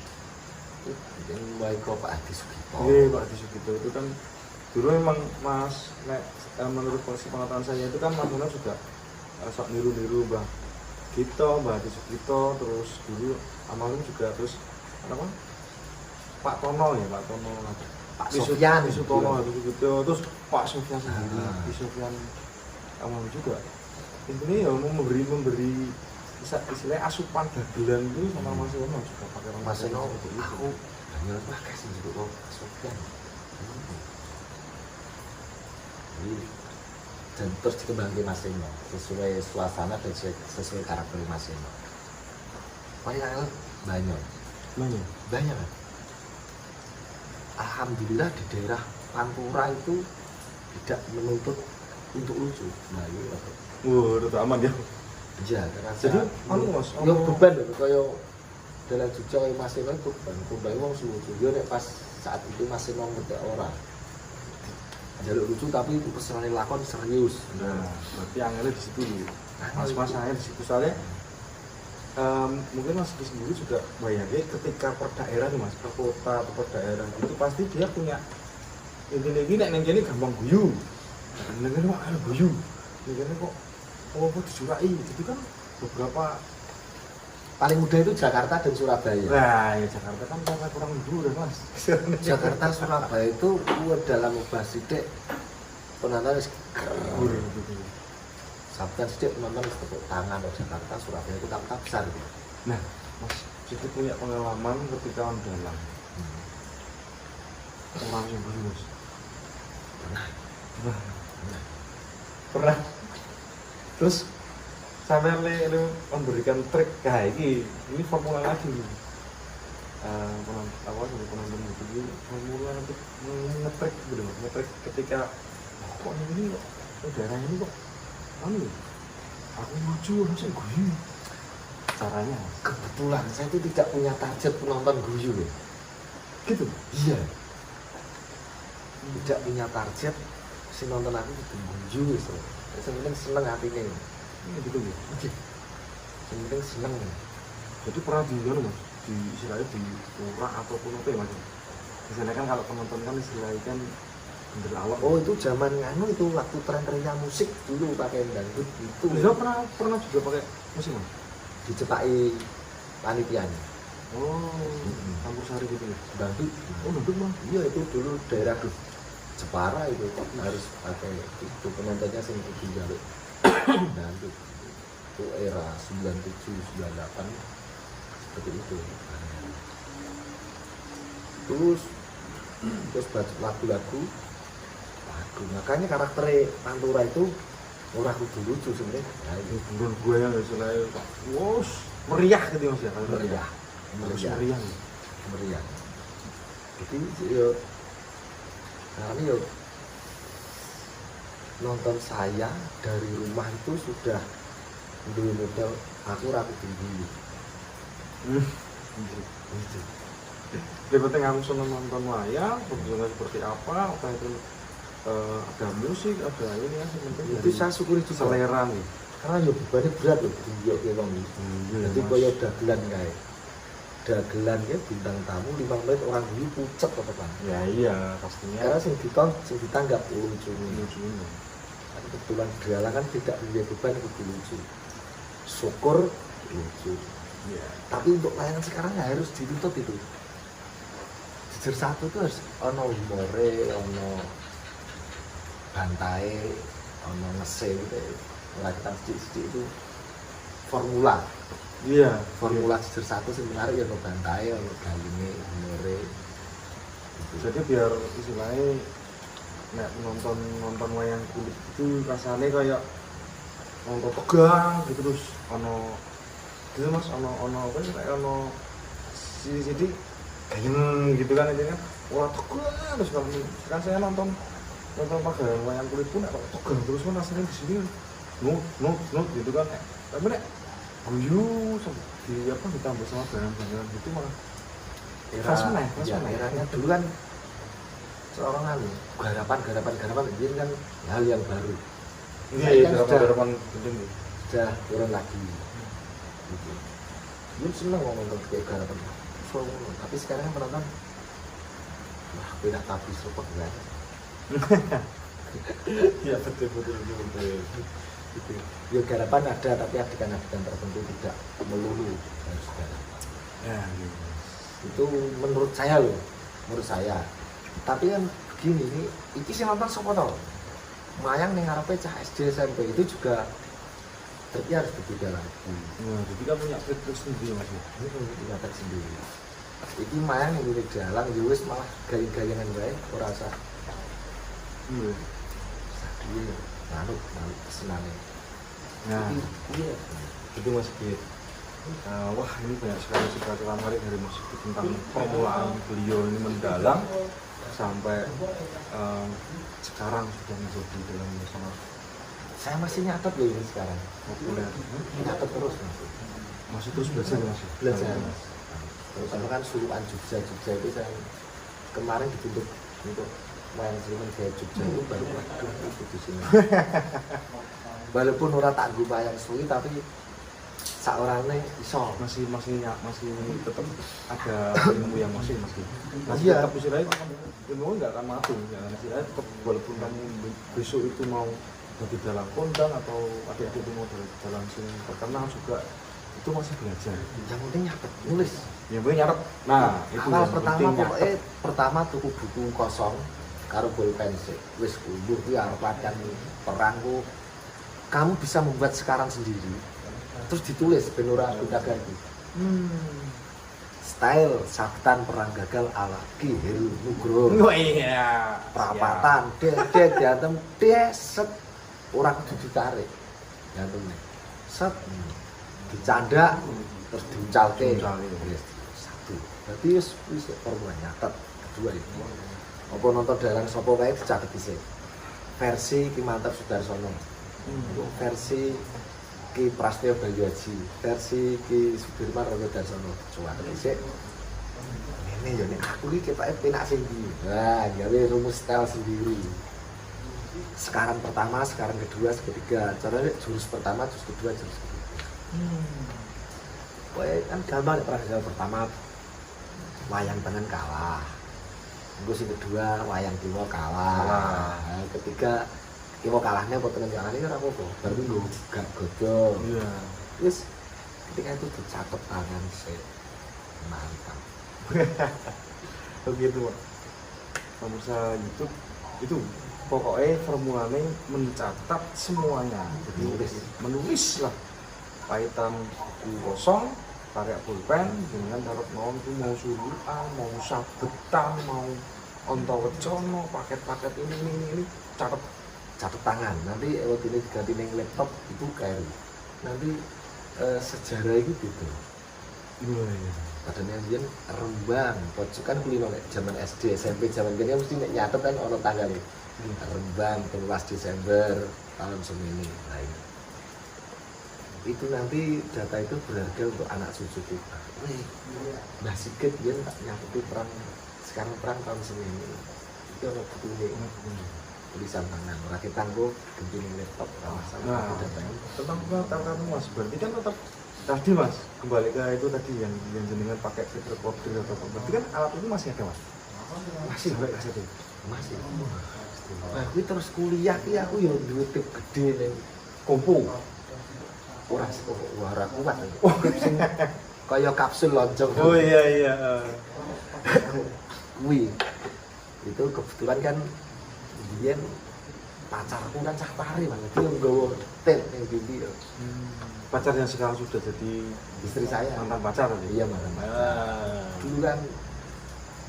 yang baik kok Pak Adi Sugito Iya Pak Adi Sugito itu kan dulu memang Mas menurut pengetahuan saya itu kan Mas Enos juga sok niru-niru Mbah Gito, Mbah Adi Sugito, terus dulu Amalum juga terus apa Pak Tono ya Pak Tono Pak Sofyan Sutono Adi Sugito terus Pak Sofyan sendiri Ah. Pak Sofyan Amalum juga intinya ya memberi istilahnya asupan dagelan itu sama Mas Enos juga pakai Mas Eno seperti itu. aku banyak pakai sih juga Pak Sofyan dan terus dikembangkan Mas Eno sesuai suasana dan sesuai karakter Mas Eno paling banyak Banyak. kan alhamdulillah di daerah Pantura itu tidak menuntut untuk lucu nah iya Wah, udah aman ya. iya karena Jadi, anu Mas, yo beban lho kaya dalam Jogja kaya Mas Eno itu beban wong lucu yo nek pas saat itu Mas Eno ngetek ora jaluk lucu tapi pesenane lakon serius Nah, berarti angelnya di situ nih. Mas saya di situ soalnya mungkin Mas Ki sendiri juga bayangin ketika per daerah nih Mas, per kota atau per daerah itu pasti dia punya intinya nek neng kene gampang guyu. Neng kene kok ana guyu. Neng kene kok kok dijurai. Jadi kan beberapa paling mudah itu Jakarta dan Surabaya nah ya Jakarta kan karena kurang dulu ya Mas. Jakarta Surabaya itu dalam ubah sidik penonton wis Gurih gitu. sabtan sidik penonton wis tepuk tangan di Jakarta Surabaya itu tak besar gitu. Nah, Mas Siti punya pengalaman ketika on dalang. Orang yang guyu Mas. Pernah. Terus sampai le memberikan trik kayak ini formula lagi nih. Penonton itu ini formula untuk ngetrik gitu, ngetrik ketika kok ini kok daerah ini kok anu ya? Aku lucu langsung guyu. Caranya Kebetulan saya itu tidak punya target penonton guyu ya. gitu. Iya. Tidak punya target si nonton aku itu guyu wis. Yang penting seneng atine. Ini gitu ya. Yang penting seneng. Jadi pernah di mana Mas? Di istilahnya di pura ataupun apa ya Mas? Misalnya kan kalau penonton kan istilahnya kan berlawak. Oh itu zaman nganu itu waktu tren-trennya musik dulu pakai dangdut itu Bisa pernah juga pakai musik Mas? dicepai panitianya. Oh, campur sari gitu ya. Dangdut. Oh, bentuk Bang. Iya itu dulu daerah Jepara itu harus pakai itu penontonnya sing kudu jaluk dangdut. Itu era 97 98 seperti itu. Terus baca lagu-lagu makanya karakter Pantura itu ora kudu lucu sebenarnya. Nah, itu Menurut gue yang istilahnya, wos, meriah gitu Mas ya. Kalau meriah, Harus meriah, meriah. Ya. meriah. Jadi yo karena yo nonton saya dari rumah itu sudah dulu model aku rapi dulu. Gitu. Yang penting kamu senang nonton wayang, perjuangan seperti apa itu ada musik, ada ini ya, sebenarnya Itu saya syukuri juga. selera nih. Karena yo bebannya berat loh di yo wong iki. Jadi koyo dagelan kae. Dagelan ya bintang tamu 5 menit orang dulu pucet apa kan. Ya iya, pastinya. Karena sing ditanggap lucu. Lucu ini. Tapi kebetulan dalang kan tidak punya beban itu lucu. Syukur lucu. Ya. Tapi untuk layanan sekarang ya harus dituntut itu. Jujur satu tuh harus ono humore, ono bantai, ono ngese gitu. Melakukan sedikit-sedikit itu formula. Iya. Formula jujur satu sih menarik ya ono bantai, ono galinge, humore. Gitu. Jadi biar istilahnya nek nonton wayang kulit itu rasanya kayak nonton tegang gitu terus ono gitu Mas ono apa sih kayak ono jadi kayak gitu kan ini kan wah tegang terus kalau kan saya nonton pagelaran wayang kulit pun kayak tegang terus kan rasanya di sini not gitu kan tapi nek guyu di apa ditambah sama bayangan gitu malah Ya, eranya dulu kan seorang anu garapan ini kan hal yang baru. iya Kan sudah garapan penting nih. turun lagi. Gitu. Dulu seneng ngomong kayak garapan. Tapi sekarang kan penonton wah beda tapi super banget. Iya betul. Gitu. Ya garapan ada tapi adegan-adegan tertentu tidak melulu harus garapan. Ya gitu. Itu menurut saya loh, tapi kan begini ini sih nonton siapa tau mayang ning ngarepe cah SD SMP itu juga tapi harus berbeda lagi. Nah, jadi kan punya fitur sendiri Mas. Punya teks sendiri. Iki mayang yang udah jalan ya wis malah gaya-gayangan wae ora usah Iya. dia manut kesenane. Nah, Iya. itu Mas Git. Wah ini banyak sekali cerita menarik dari Mas Git tentang permulaan beliau ini mendalam sampai sekarang sudah menjadi dalam bersama Saya masih nyatet loh ini sekarang. populer. Nyatet terus Mas. Mas terus belajar ya, Mas. Belajar. Terutama kan suruhan Jogja itu saya kemarin dituntut untuk main seniman kayak Jogja itu baru waduh di sini. Walaupun ora tak nggo wayang suwi tapi saorane iso. Masih tetap ada ilmu yang masih Iya. tetap istilahnya ilmu nggak akan mati ya istilahnya tetap walaupun kamu besok itu mau jadi dalam kondang atau adik-adik itu mau dalam sing terkenal juga itu masih belajar Yang penting nyatet nulis. ya boleh nyarap nah itu Awal yang pertama penting, pokoknya nyatet. pertama tuku buku kosong karo bolpen sik. Wis kumpul kuwi arep latihan perang ku. Kamu bisa membuat sekarang sendiri. Terus ditulis ben ora gonta-ganti. Style Sabtan Perang Gagal ala Ki Heru Nugroho. Oh iya Perapatan dek diantem deset ora kudu ditarik. Diantemne. Set dicandak terus diuncalke. Wis satu. Berarti wis permulaan nyatet kedua itu. Apa nonton dalang sapa wae dicatet dhisik. Versi Ki Mantap Sudarsono. Versi Ki Prasetyo Bayu Haji, versi Ki Sudirman Raga Darsono. Coba dhisik. Ini ya nek aku iki ketoke penak sing ndi. Nah, gawe rumus style sendiri. Sekarang pertama, sekarang kedua, ketiga. Caranya jurus pertama, jurus kedua, jurus ketiga. Pokoknya kan gampang nek perang pertama wayang tengen kalah. Terus yang kedua wayang kiwa kalah. Nah, ketiga kiwa kalahnya apa tengen kalahnya ora apa-apa. Baru nggo gak godhong. iya Terus ketika itu dicatat tangan sih mantap. begitu Pak. Pemirsa YouTube itu pokoknya formulanya mencatat semuanya, jadi menulis lah kaitan buku kosong pakai pulpen dengan taruh mau suluan, mau sabetan, mau ontowecono, paket-paket ini catat tangan. Nanti kalau ini diganti ning laptop itu kayak nanti sejarah itu gitu. Padahal yang Rembang, pojok kan kulino zaman SD, SMP, zaman gini mesti nyatet kan ono tanggalnya. Rembang 13 Desember tahun semini. Nah, itu nanti data itu berharga untuk anak cucu kita. Nah sikit dia tak nyatet perang sekarang perang tahun semini. Itu ono bukunya. Tulisan tangan, rakit tangguh, genting laptop, Nah, tentang pengetahuan Mas, berarti kan tetap tadi Mas, kembali ke itu tadi yang jenengan pakai tape recorder atau apa, berarti kan alat itu masih ada Mas? masih Sampai ke situ? masih. Nah, aku terus kuliah ki aku yo duwe tip gede ning Kompo? ora ora kuat. Tip sing kaya kapsul lonceng. Oh iya. Kuwi. Itu kebetulan kan biyen pacarku kan cah tari banget. Dia nggawa tip ning bibi. Pacar yang sekarang sudah jadi Istri saya. mantan pacar tadi? Iya, mantan pacar. Dulu kan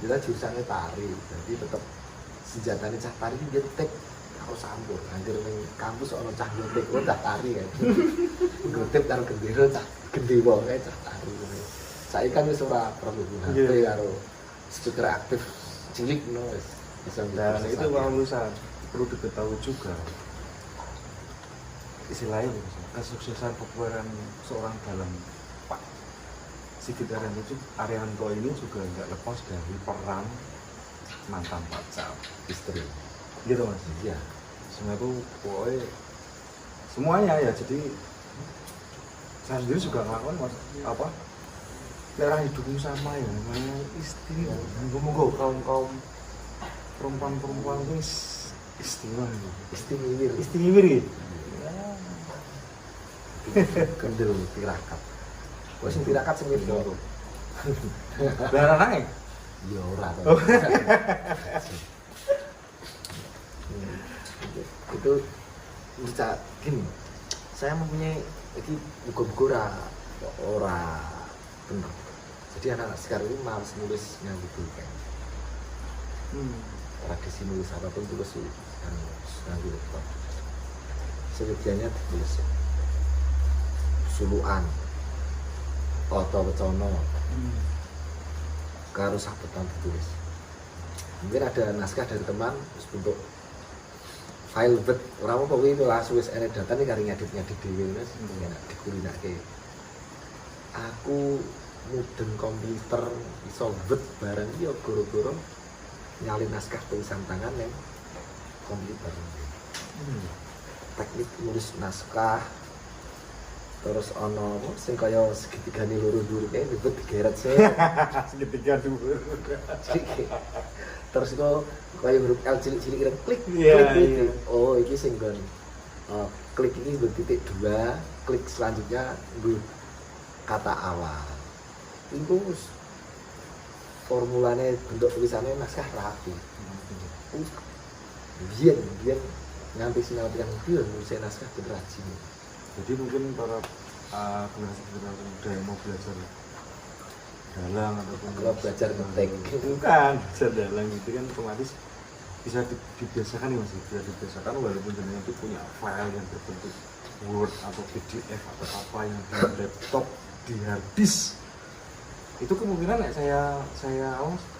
kita jurusannya tari, jadi tetap senjatanya cah tari itu dia tek harus campur. Hampir ning kampus ono cah nyotek, oh cah tari kan. Ngotip karo gendera cah gendewa kae cah tari. Saiki kan wis ora perlu HP karo stiker aktif cilik no wis bisa. Dan itu kalau lulusan perlu diketahui juga istilahnya kesuksesan populeran seorang dalam Pak Sigit Arianto ini juga nggak lepas dari peran mantan pacar istri. gitu Mas. Iya. Semua itu pokoknya semuanya ya, jadi saya sendiri juga ngelakuin Mas apa daerah hidupmu sama ya namanya istri. Moga-moga kaum perempuan itu istimewa gitu. Istimewa gitu. Kendel tirakat. Wes sing tirakat sing loro. Lah anake Ya ora to. Itu bisa gini. Saya mempunyai iki buku-buku ora bener. Jadi anak-anak sekarang ini malas nulis nganggo pulpen. Tradisi nulis apapun tulis nganggo laptop. Sedianya ditulis suluan atau becono karo sabetan ditulis. Mungkin ada naskah dari teman terus bentuk file word orang apa kuwi langsung wis enek data nih kari ngedit dhewe wis enak dikulinake. Aku mudeng komputer iso word bareng iki ya goro-goro nyalin naskah tulisan tangan yang komputer. Teknik nulis naskah terus ono sing kaya segitigane loro dhuwur kae ribet digeret sih. segitiga dhuwur. Terus itu kaya huruf L cilik-cilik klik. Iya. Oh, iki sing nggon klik ini nggon titik 2, klik selanjutnya nggon kata awal. Iku formulane bentuk tulisannya naskah rapi. Biyen nganti sinau yang biyen nulis naskah ben rajin. Jadi mungkin para generasi muda yang mau belajar dalang ataupun Kalau belajar ngetik bukan belajar dalang itu kan otomatis bisa dibiasakan nih Mas, bisa dibiasakan walaupun jenengan itu punya file yang berbentuk Word atau PDF atau apa yang di laptop, di hard disk, itu kemungkinan saya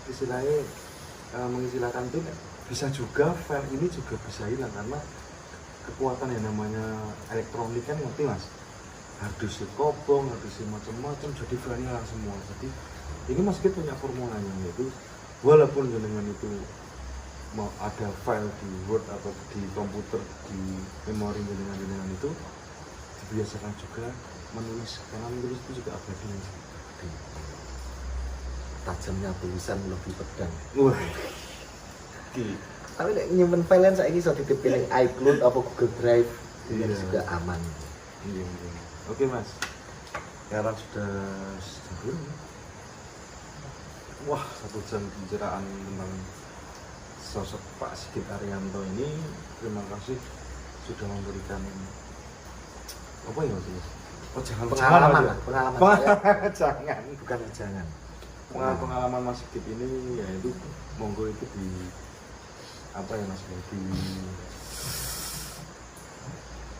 istilahnya mengistilahkan itu bisa juga file ini juga bisa hilang karena kekuatan yang namanya elektronik kan ngerti Mas, harddisk kobong, harddisk macam-macam, jadi filenya hilang semua. Jadi ini Mas Sigit punya formulanya, yaitu walaupun jenengan itu mau ada file di Word atau di komputer di memori jenengan itu dibiasakan juga menulis, karena menulis itu juga abadi. tajamnya tulisan lebih pedang. Wah, Tapi nek nyimpen file kan saiki iso dititip ning iCloud apa Google Drive itu Iya. juga aman. iya. Oke Mas, sekarang sudah jam berapa? wah 1 jam pembicaraan tentang sosok Pak Sigit Arianto ini. Terima kasih sudah memberikan apa ya Mas? Oh jangan Pengalaman Mas, lah, ya. pengalaman Jangan. bukan jangan. Pengalaman Mas Sigit ini ya itu monggo itu di apa ya Mas ya, di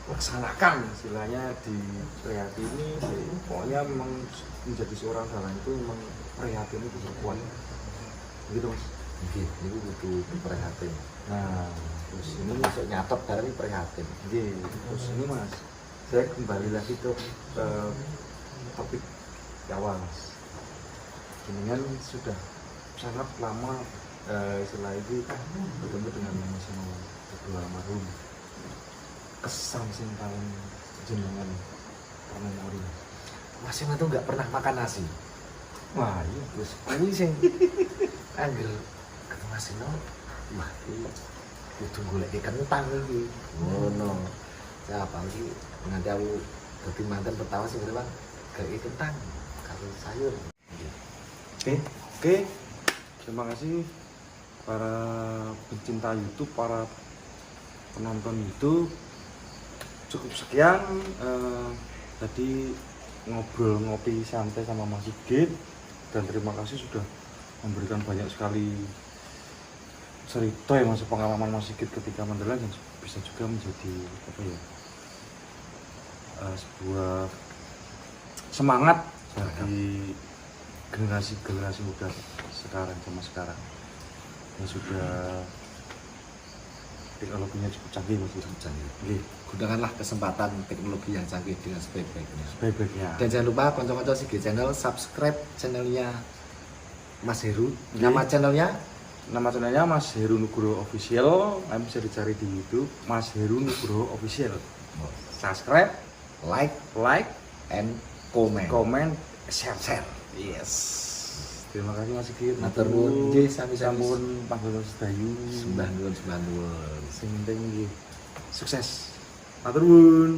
laksanakan istilahnya di Priyatini. Pokoknya memang menjadi seorang dalang itu memang Priyatini itu berkuat gitu Mas. Nggih, niku kudu prihatin. Nah terus ini Masuk nyatet bareng iki prihatin. Oke, terus ini Mas, saya kembali lagi ke topik awal Mas. Ini kan sudah sangat lama setelah itu bertemu dengan Mas Eno kedua almarhum. Kesan sing paling jenengan memori. Mas Eno tuh nggak pernah makan nasi. Wah iya Terus kuwi sing angger ketemu Mas Eno, wah iki kudu golek kentang iki. Ngono. Siapa iki nanti aku dadi mantan pertama sing ngerti Bang, golek kentang karo sayur. Oke. Terima kasih para pencinta YouTube, para penonton YouTube. Cukup sekian tadi ngobrol ngopi santai sama Mas Sigit, dan terima kasih sudah memberikan banyak sekali cerita ya Mas, pengalaman Mas Sigit ketika mendalang, dan bisa juga menjadi apa ya, sebuah semangat bagi generasi muda sekarang sama sekarang yang sudah teknologinya cukup canggih Mas. Cukup canggih. Oke, Gunakanlah kesempatan teknologi yang canggih dengan sebaik-baiknya. sebaik-baiknya. Dan jangan lupa konco-konco Sigit Channel subscribe channelnya Mas Heru. Oke. Nama channelnya Mas Heru Nugroho Official. Kalian bisa dicari di YouTube Mas Heru Nugroho Official. Subscribe, like and comment. share. Yes. Terima kasih Mas Sigit. Matur nuwun. Nggih, sami-sami. Sampun panggono sedayu. Sembah nuwun. Sing penting nggih sukses. Matur nuwun.